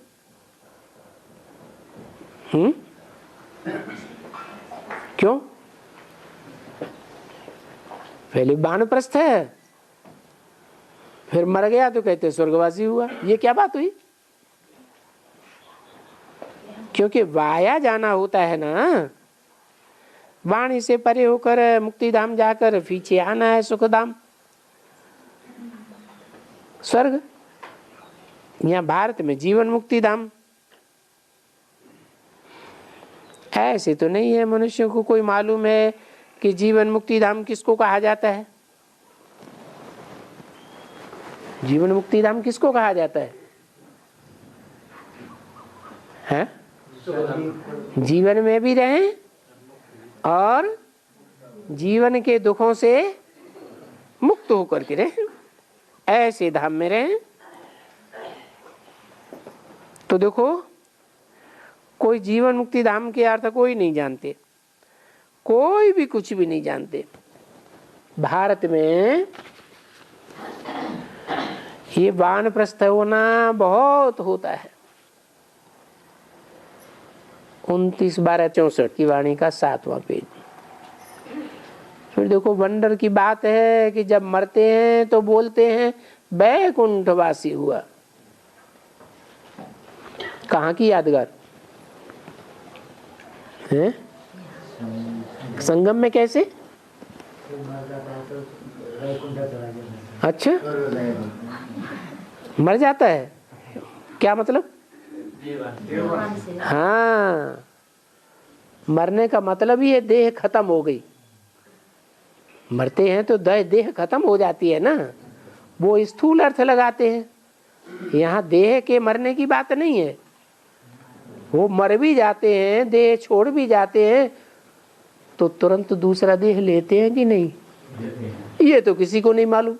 क्यों? पहले वानप्रस्थ है, फिर मर गया तो कहते स्वर्गवासी हुआ। ये क्या बात हुई? क्योंकि वाया जाना होता है ना, वाणी से परे होकर मुक्तिधाम जाकर पीछे आना है सुखधाम स्वर्ग। यहाँ भारत में जीवन मुक्ति धाम। ऐसे तो नहीं है मनुष्यों को कोई मालूम है कि जीवन मुक्ति धाम किसको कहा जाता है। जीवन मुक्ति धाम किसको कहा जाता है? हैं? जीवन में भी रहें और जीवन के दुखों से मुक्त होकर के रहें, ऐसे धाम में रहें। तो देखो, कोई जीवन मुक्ति धाम के अर्थ कोई नहीं जानते, कोई भी कुछ भी नहीं जानते। भारत में ये वानप्रस्थ होना बहुत होता है। 29/12/64 की वाणी का 7वां पेज। फिर देखो वंडर की बात है कि जब मरते हैं तो बोलते हैं वैकुंठवासी हुआ। कहाँ की यादगार है? संगम में कैसे? अच्छा, मर जाता है, क्या मतलब? हाँ, मरने का मतलब ही है देह खत्म हो गई। मरते हैं तो देह खत्म हो जाती है ना, वो स्थूल अर्थ लगाते हैं। यहाँ देह के मरने की बात नहीं है, वो मर भी जाते हैं, देह छोड़ भी जाते हैं तो तुरंत दूसरा देह लेते हैं कि नहीं, ये तो किसी को नहीं मालूम।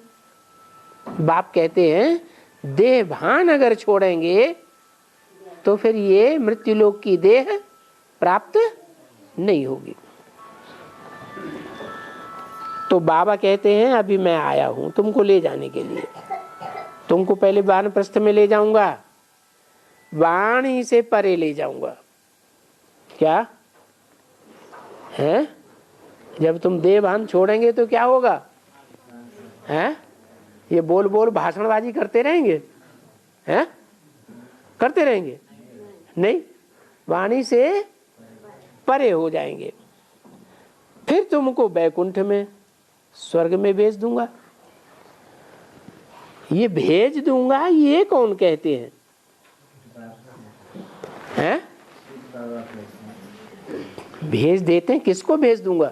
बाप कहते हैं देह भान अगर छोड़ेंगे तो फिर ये मृत्युलोक की देह प्राप्त नहीं होगी। तो बाबा कहते हैं अभी मैं आया हूं तुमको ले जाने के लिए, तुमको पहले वानप्रस्थ में ले जाऊंगा, वाणी से परे ले जाऊंगा। क्या है, जब तुम देह भान छोड़ेंगे तो क्या होगा, हैं? ये बोल बोल भाषणबाजी करते रहेंगे, हैं? करते रहेंगे नहीं, वाणी से परे हो जाएंगे। फिर तुमको बैकुंठ में स्वर्ग में भेज दूंगा। ये भेज दूंगा ये कौन कहते हैं, हैं? भेज देते हैं, किसको भेज दूंगा,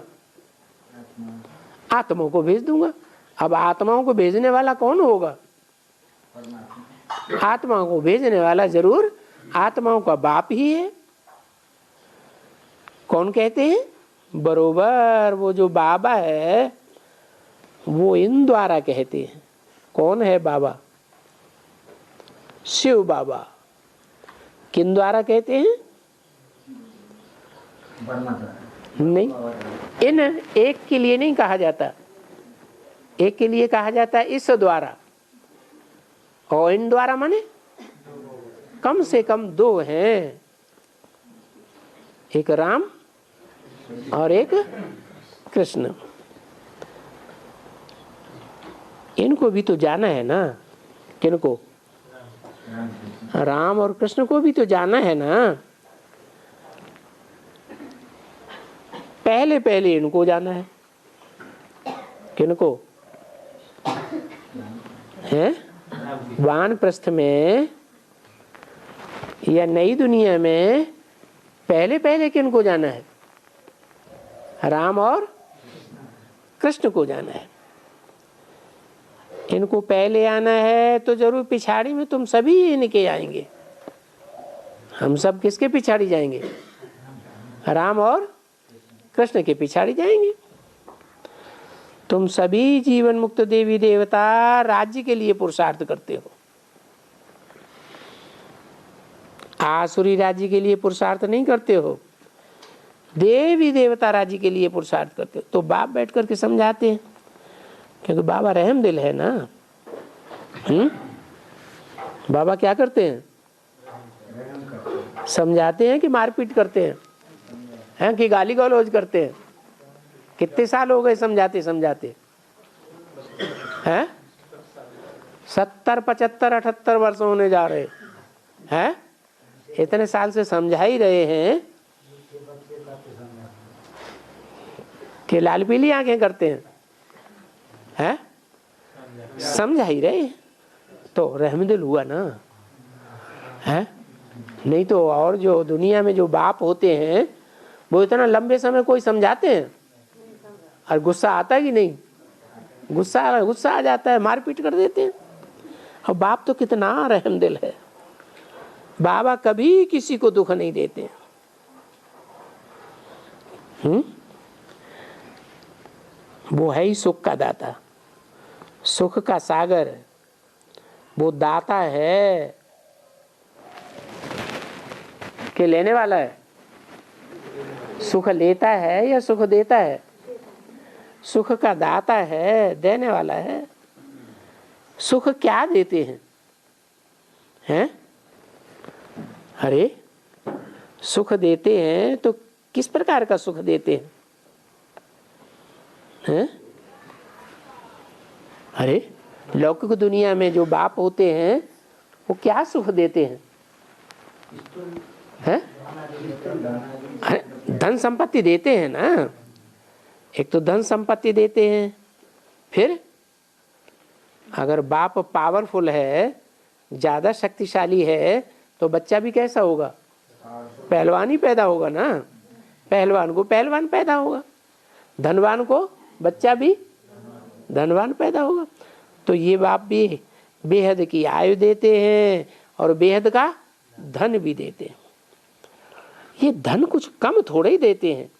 आत्माओं को भेज दूंगा। अब आत्माओं को भेजने वाला कौन होगा, आत्माओं को भेजने वाला जरूर आत्माओं का बाप ही है। कौन कहते हैं, बरोबर वो जो बाबा है वो इन द्वारा कहते हैं। कौन है बाबा, शिव बाबा। किन द्वारा कहते हैं, नहीं, इन एक के लिए नहीं कहा जाता, एक के लिए कहा जाता है इस द्वारा, और इन द्वारा माने कम से कम दो हैं, एक राम और एक कृष्ण। इनको भी तो जाना है ना, किनको, राम और कृष्ण को भी तो जाना है ना। पहले पहले इनको जाना है, किनको है, वानप्रस्थ में या नई दुनिया में पहले पहले किनको जाना है, राम और कृष्ण को जाना है। इनको पहले आना है तो जरूर पिछाड़ी में तुम सभी इनके आएंगे। हम सब किसके पिछाड़ी जाएंगे, राम और कृष्ण के पिछाड़ी जाएंगे। तुम सभी जीवन मुक्त देवी देवता राज्य के लिए पुरुषार्थ करते हो, आसुरी राज्य के लिए पुरुषार्थ नहीं करते हो, देवी देवता राज्य के लिए पुरुषार्थ करते हो। तो बाप बैठ करके समझाते हैं, क्योंकि बाबा रहम दिल है ना। बाबा क्या करते हैं, समझाते हैं कि मारपीट करते हैं कि गाली गलौज करते हैं। कितने साल हो गए समझाते समझाते, हैं 70, 75, 78 वर्ष होने जा रहे हैं। इतने साल से समझा ही रहे हैं कि लाल पीली आंखें करते हैं, समझा ही रहे। तो रहमदिल हुआ ना, है? नहीं तो और जो दुनिया में जो बाप होते हैं वो इतना लंबे समय कोई समझाते हैं और गुस्सा आता कि नहीं, गुस्सा आ जाता है, मारपीट कर देते हैं। और बाप तो कितना रहमदिल है, बाबा कभी किसी को दुख नहीं देते। वो है ही सुख का दाता, सुख का सागर, वो दाता है कि लेने वाला है। सुख लेता है या सुख देता है, सुख का दाता है, देने वाला है। सुख क्या देते हैं, हैं? अरे सुख देते हैं तो किस प्रकार का सुख देते हैं, हैं? अरे लौकिक दुनिया में जो बाप होते हैं वो क्या सुख देते हैं, हैं? अरे धन संपत्ति देते हैं ना, एक तो धन संपत्ति देते हैं। फिर अगर बाप पावरफुल है, ज्यादा शक्तिशाली है, तो बच्चा भी कैसा होगा, पहलवान ही पैदा होगा ना। पहलवान को पहलवान पैदा होगा, धनवान को बच्चा भी धनवान पैदा होगा। तो ये बाप भी बेहद की आयु देते हैं और बेहद का धन भी देते हैं। ये धन कुछ कम थोड़े ही देते हैं,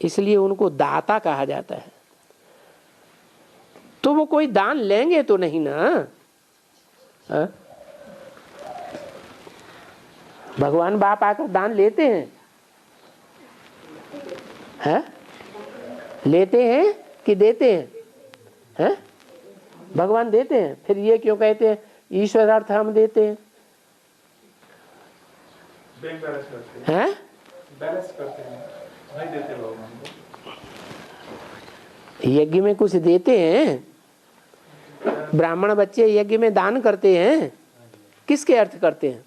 इसलिए उनको दाता कहा जाता है। तो वो कोई दान लेंगे तो नहीं ना। हा? भगवान बाप आकर दान लेते हैं, है? लेते हैं कि देते हैं? है? भगवान देते हैं। फिर ये क्यों कहते हैं ईश्वर अर्थ हम देते हैं? हैं? बैलेंस करते हैं, नहीं देते भगवान को। यज्ञ में कुछ देते हैं, ब्राह्मण बच्चे यज्ञ में दान करते हैं, किसके अर्थ करते हैं?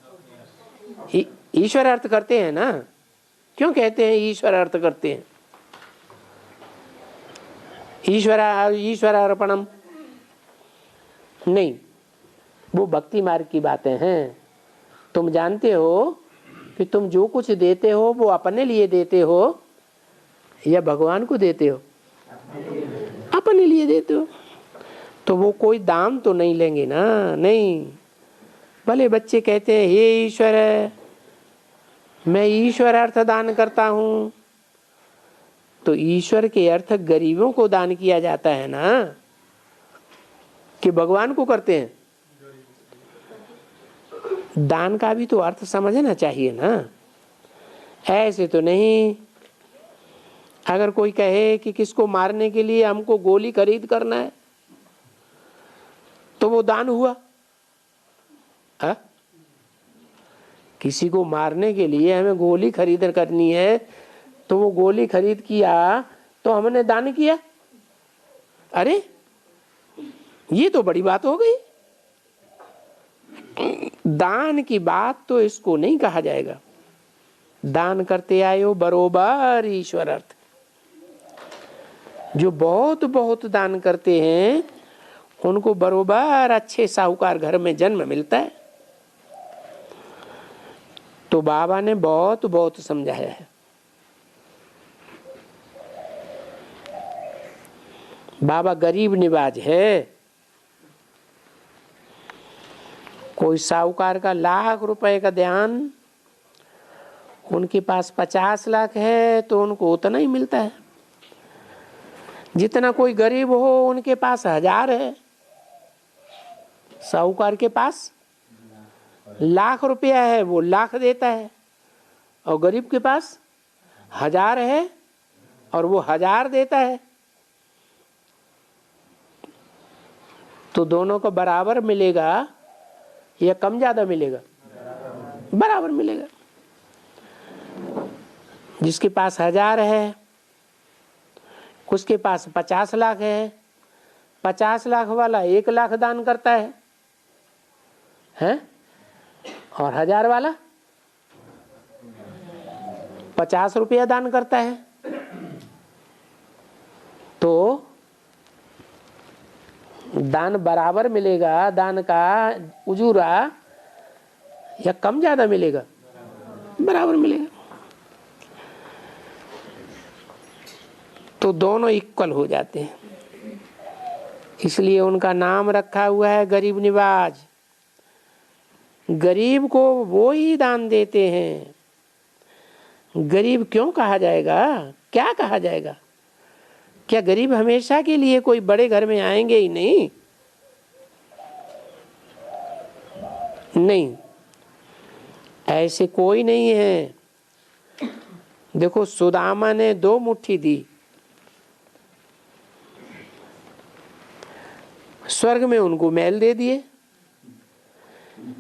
ईश्वर अर्थ करते हैं ना। क्यों कहते हैं ईश्वर अर्थ करते हैं? ईश्वर अर्पणम नहीं, वो भक्ति मार्ग की बातें हैं। तुम जानते हो कि तुम जो कुछ देते हो वो अपने लिए देते हो या भगवान को देते हो? अपने लिए देते हो। तो वो कोई दाम तो नहीं लेंगे ना, नहीं। भले बच्चे कहते हैं हे ईश्वर मैं ईश्वर अर्थ दान करता हूं, तो ईश्वर के अर्थ गरीबों को दान किया जाता है ना, कि भगवान को करते हैं? दान का भी तो अर्थ समझना चाहिए ना, ऐसे तो नहीं। अगर कोई कहे कि किसको मारने के लिए हमको गोली खरीद करना है, तो वो दान हुआ? हा? किसी को मारने के लिए हमें गोली खरीद करनी है, तो वो गोली खरीद किया तो हमने दान किया? अरे ये तो बड़ी बात हो गई। दान की बात तो इसको नहीं कहा जाएगा। दान करते आयो बरोबर ईश्वर अर्थ। जो बहुत बहुत दान करते हैं उनको बरोबर अच्छे साहूकार घर में जन्म मिलता है। तो बाबा ने बहुत बहुत समझाया है। बाबा गरीब निवाज है। कोई साहूकार का लाख रुपए का ध्यान, उनके पास 50 लाख है तो उनको उतना ही मिलता है। जितना कोई गरीब हो उनके पास 1000 है, साहूकार के पास लाख रुपया है, वो लाख देता है। और गरीब के पास 1000 है और वो 1000 देता है। तो दोनों को बराबर मिलेगा या कम ज्यादा मिलेगा? बराबर मिलेगा। जिसके पास 1000 है उसके पास 50 लाख है, 50 लाख वाला 1 लाख दान करता है? और 1000 वाला 50 रुपया दान करता है। तो दान बराबर मिलेगा, दान का उजूरा, या कम ज्यादा मिलेगा? बराबर मिलेगा। तो दोनों इक्वल हो जाते हैं। इसलिए उनका नाम रखा हुआ है गरीब निवाज। गरीब को वो ही दान देते हैं। गरीब क्यों कहा जाएगा? क्या कहा जाएगा? क्या गरीब हमेशा के लिए कोई बड़े घर में आएंगे ही नहीं? नहीं, ऐसे कोई नहीं है। देखो सुदामा ने 2 मुट्ठी दी, स्वर्ग में उनको महल दे दिए।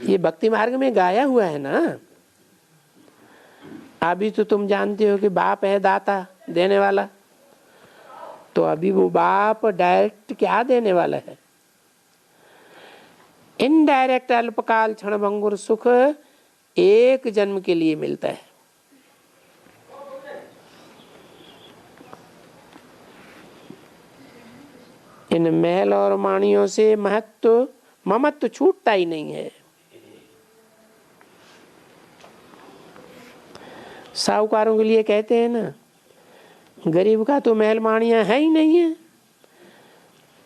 ये भक्ति मार्ग में गाया हुआ है ना। अभी तो तुम जानते हो कि बाप है दाता देने वाला, तो अभी वो बाप डायरेक्ट क्या देने वाला है? इनडायरेक्ट अल्पकाल क्षण भंगुर सुख एक जन्म के लिए मिलता है। इन महल और माणियों से महत्व ममत्व छूटता ही नहीं है। साहूकारों के लिए कहते हैं ना, गरीब का तो महल माणियां है ही नहीं है।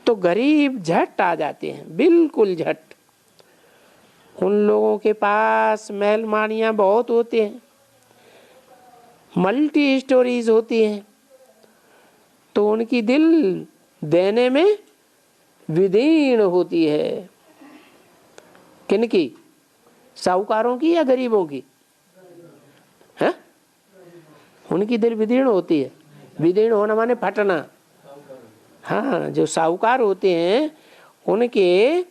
तो गरीब झट आ जाते हैं, बिल्कुल झट। उन लोगों के पास महल माड़ियाँ बहुत होते हैं, मल्टी स्टोरीज होती हैं, तो उनकी दिल देने में विदीर्ण होती है। किनकी? साहूकारों की या गरीबों की? है? उनकी दिल विदीर्ण होती है। विदीर्ण होना माने फटना। हाँ, जो साहूकार होते हैं उनके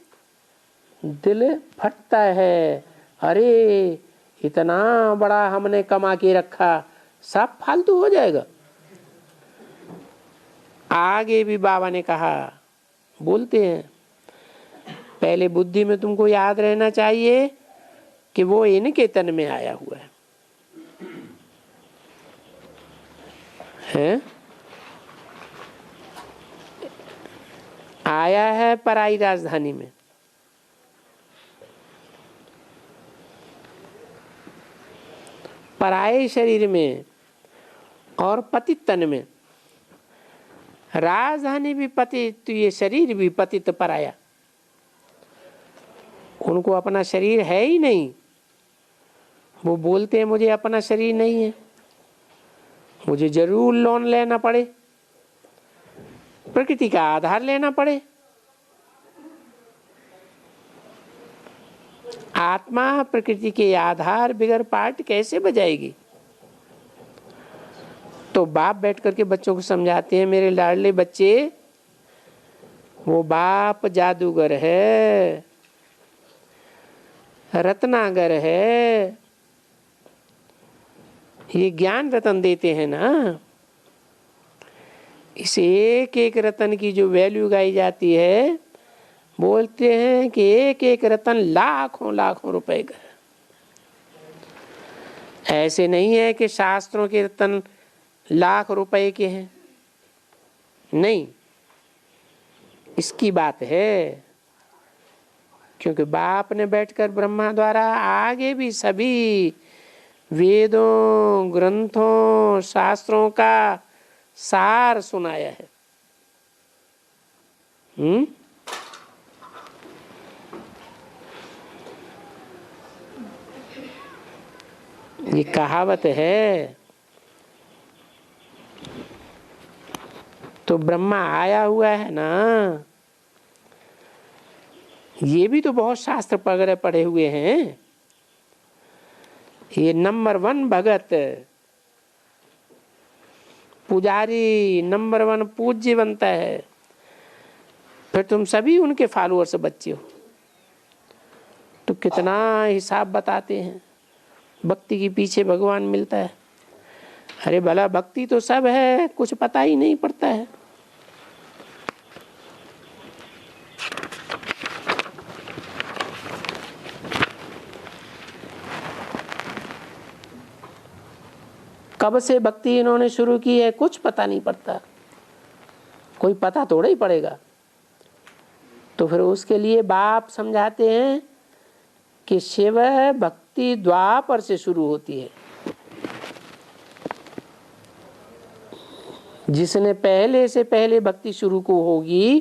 दिल फटता है। अरे इतना बड़ा हमने कमा के रखा, सब फालतू हो जाएगा। आगे भी बाबा ने कहा, बोलते हैं, पहले बुद्धि में तुमको याद रहना चाहिए कि वो इनके तन में आया हुआ है? आया है पराई राजधानी में, पराये शरीर में और पतित तन में। राजधानी भी पतित, तो ये शरीर भी पतित पराया। उनको अपना शरीर है ही नहीं। वो बोलते हैं मुझे अपना शरीर नहीं है, मुझे जरूर लोन लेना पड़े, प्रकृति का आधार लेना पड़े। आत्मा प्रकृति के आधार बिगर पार्ट कैसे बजाएगी? तो बाप बैठ करके बच्चों को समझाते हैं, मेरे लाडले बच्चे, वो बाप जादूगर है, रत्नागर है। ये ज्ञान रतन देते हैं ना, इस एक एक रतन की जो वैल्यू गाई जाती है, बोलते हैं कि एक एक रतन लाखों लाखों रुपए का। ऐसे नहीं है कि शास्त्रों के रतन लाख रुपए के हैं, नहीं, इसकी बात है। क्योंकि बाप ने बैठकर ब्रह्मा द्वारा आगे भी सभी वेदों, ग्रंथों, शास्त्रों का सार सुनाया है। ये कहावत है। तो ब्रह्मा आया हुआ है ना, ये भी तो बहुत शास्त्र वगैरह पढ़े हुए हैं। ये नंबर 1 भगत, पुजारी नंबर 1 पूज्य बनता है। फिर तुम सभी उनके फॉलोअर्स बच्चे हो, तो कितना हिसाब बताते हैं। भक्ति के पीछे भगवान मिलता है। अरे भला भक्ति तो सब है, कुछ पता ही नहीं पड़ता है। कब से भक्ति इन्होंने शुरू की है कुछ पता नहीं पड़ता, कोई पता थोड़ा ही पड़ेगा। तो फिर उसके लिए बाप समझाते हैं कि शिव भक्ति द्वापर से शुरू होती है। जिसने पहले से पहले भक्ति शुरू को होगी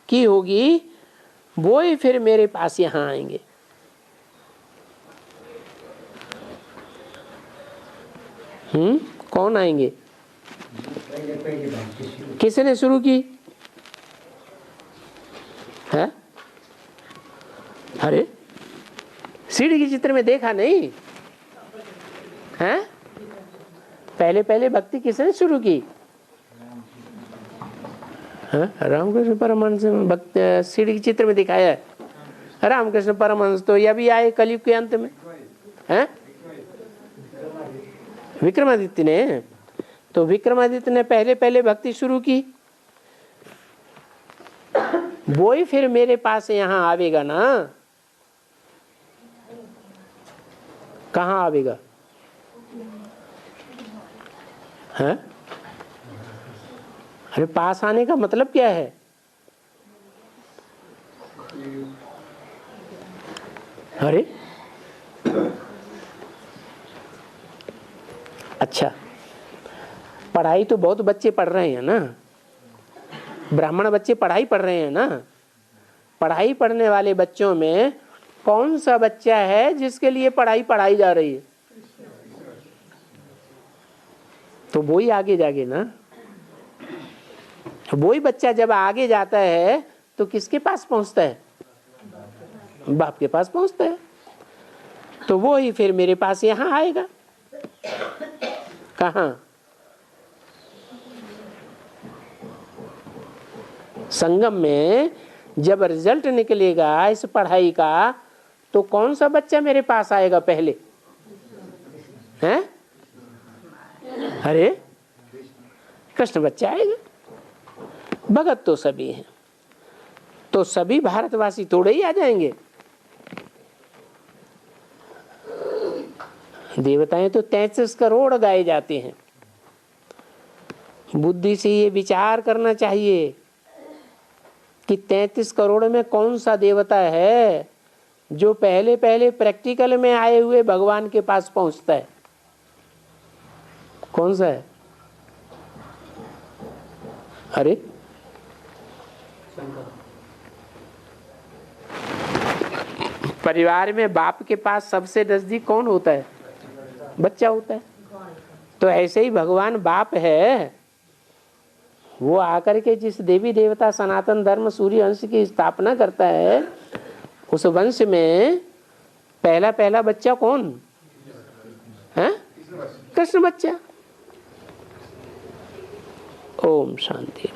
की होगी, वो ही फिर मेरे पास यहाँ आएंगे। कौन आएंगे? किसने शुरू की है? अरे सीढ़ी के चित्र में देखा नहीं है? पहले पहले भक्ति किसने शुरू की? रामकृष्ण परमहंस भक्त सीढ़ी के चित्र में दिखाया है। रामकृष्ण परमहंस तो ये भी आए कलयुग के अंत में हैं। विक्रमादित्य ने, तो विक्रमादित्य ने पहले पहले भक्ति शुरू की, वो ही फिर मेरे पास यहाँ आवेगा ना। कहाँ आवेगा? हैं? अरे पास आने का मतलब क्या है? अरे अच्छा, पढ़ाई तो बहुत बच्चे पढ़ रहे हैं ना, ब्राह्मण बच्चे पढ़ाई पढ़ रहे हैं ना, पढ़ाई पढ़ने वाले बच्चों में कौन सा बच्चा है जिसके लिए पढ़ाई पढ़ाई जा रही है? तो वो ही आगे जागे ना। वो ही बच्चा जब आगे जाता है तो किसके पास पहुंचता है? बाप के पास पहुंचता है। तो वो ही फिर मेरे पास यहां आएगा। कहां? संगम में जब रिजल्ट निकलेगा इस पढ़ाई का तो कौन सा बच्चा मेरे पास आएगा पहले? हैं? अरे कृष्ण बच्चा आएगा। भगत तो सभी हैं, तो सभी भारतवासी थोड़े ही आ जाएंगे। देवताएं तो 33 करोड़ गाए जाते हैं। बुद्धि से ये विचार करना चाहिए कि 33 करोड़ में कौन सा देवता है जो पहले पहले प्रैक्टिकल में आए हुए भगवान के पास पहुंचता है। कौन सा है? अरे परिवार में बाप के पास सबसे नजदीक कौन होता है? बच्चा होता है। तो ऐसे ही भगवान बाप है, वो आकर के जिस देवी देवता सनातन धर्म सूर्य वंश की स्थापना करता है, उस वंश में पहला पहला बच्चा कौन है? कृष्ण बच्चा। ओम शांति।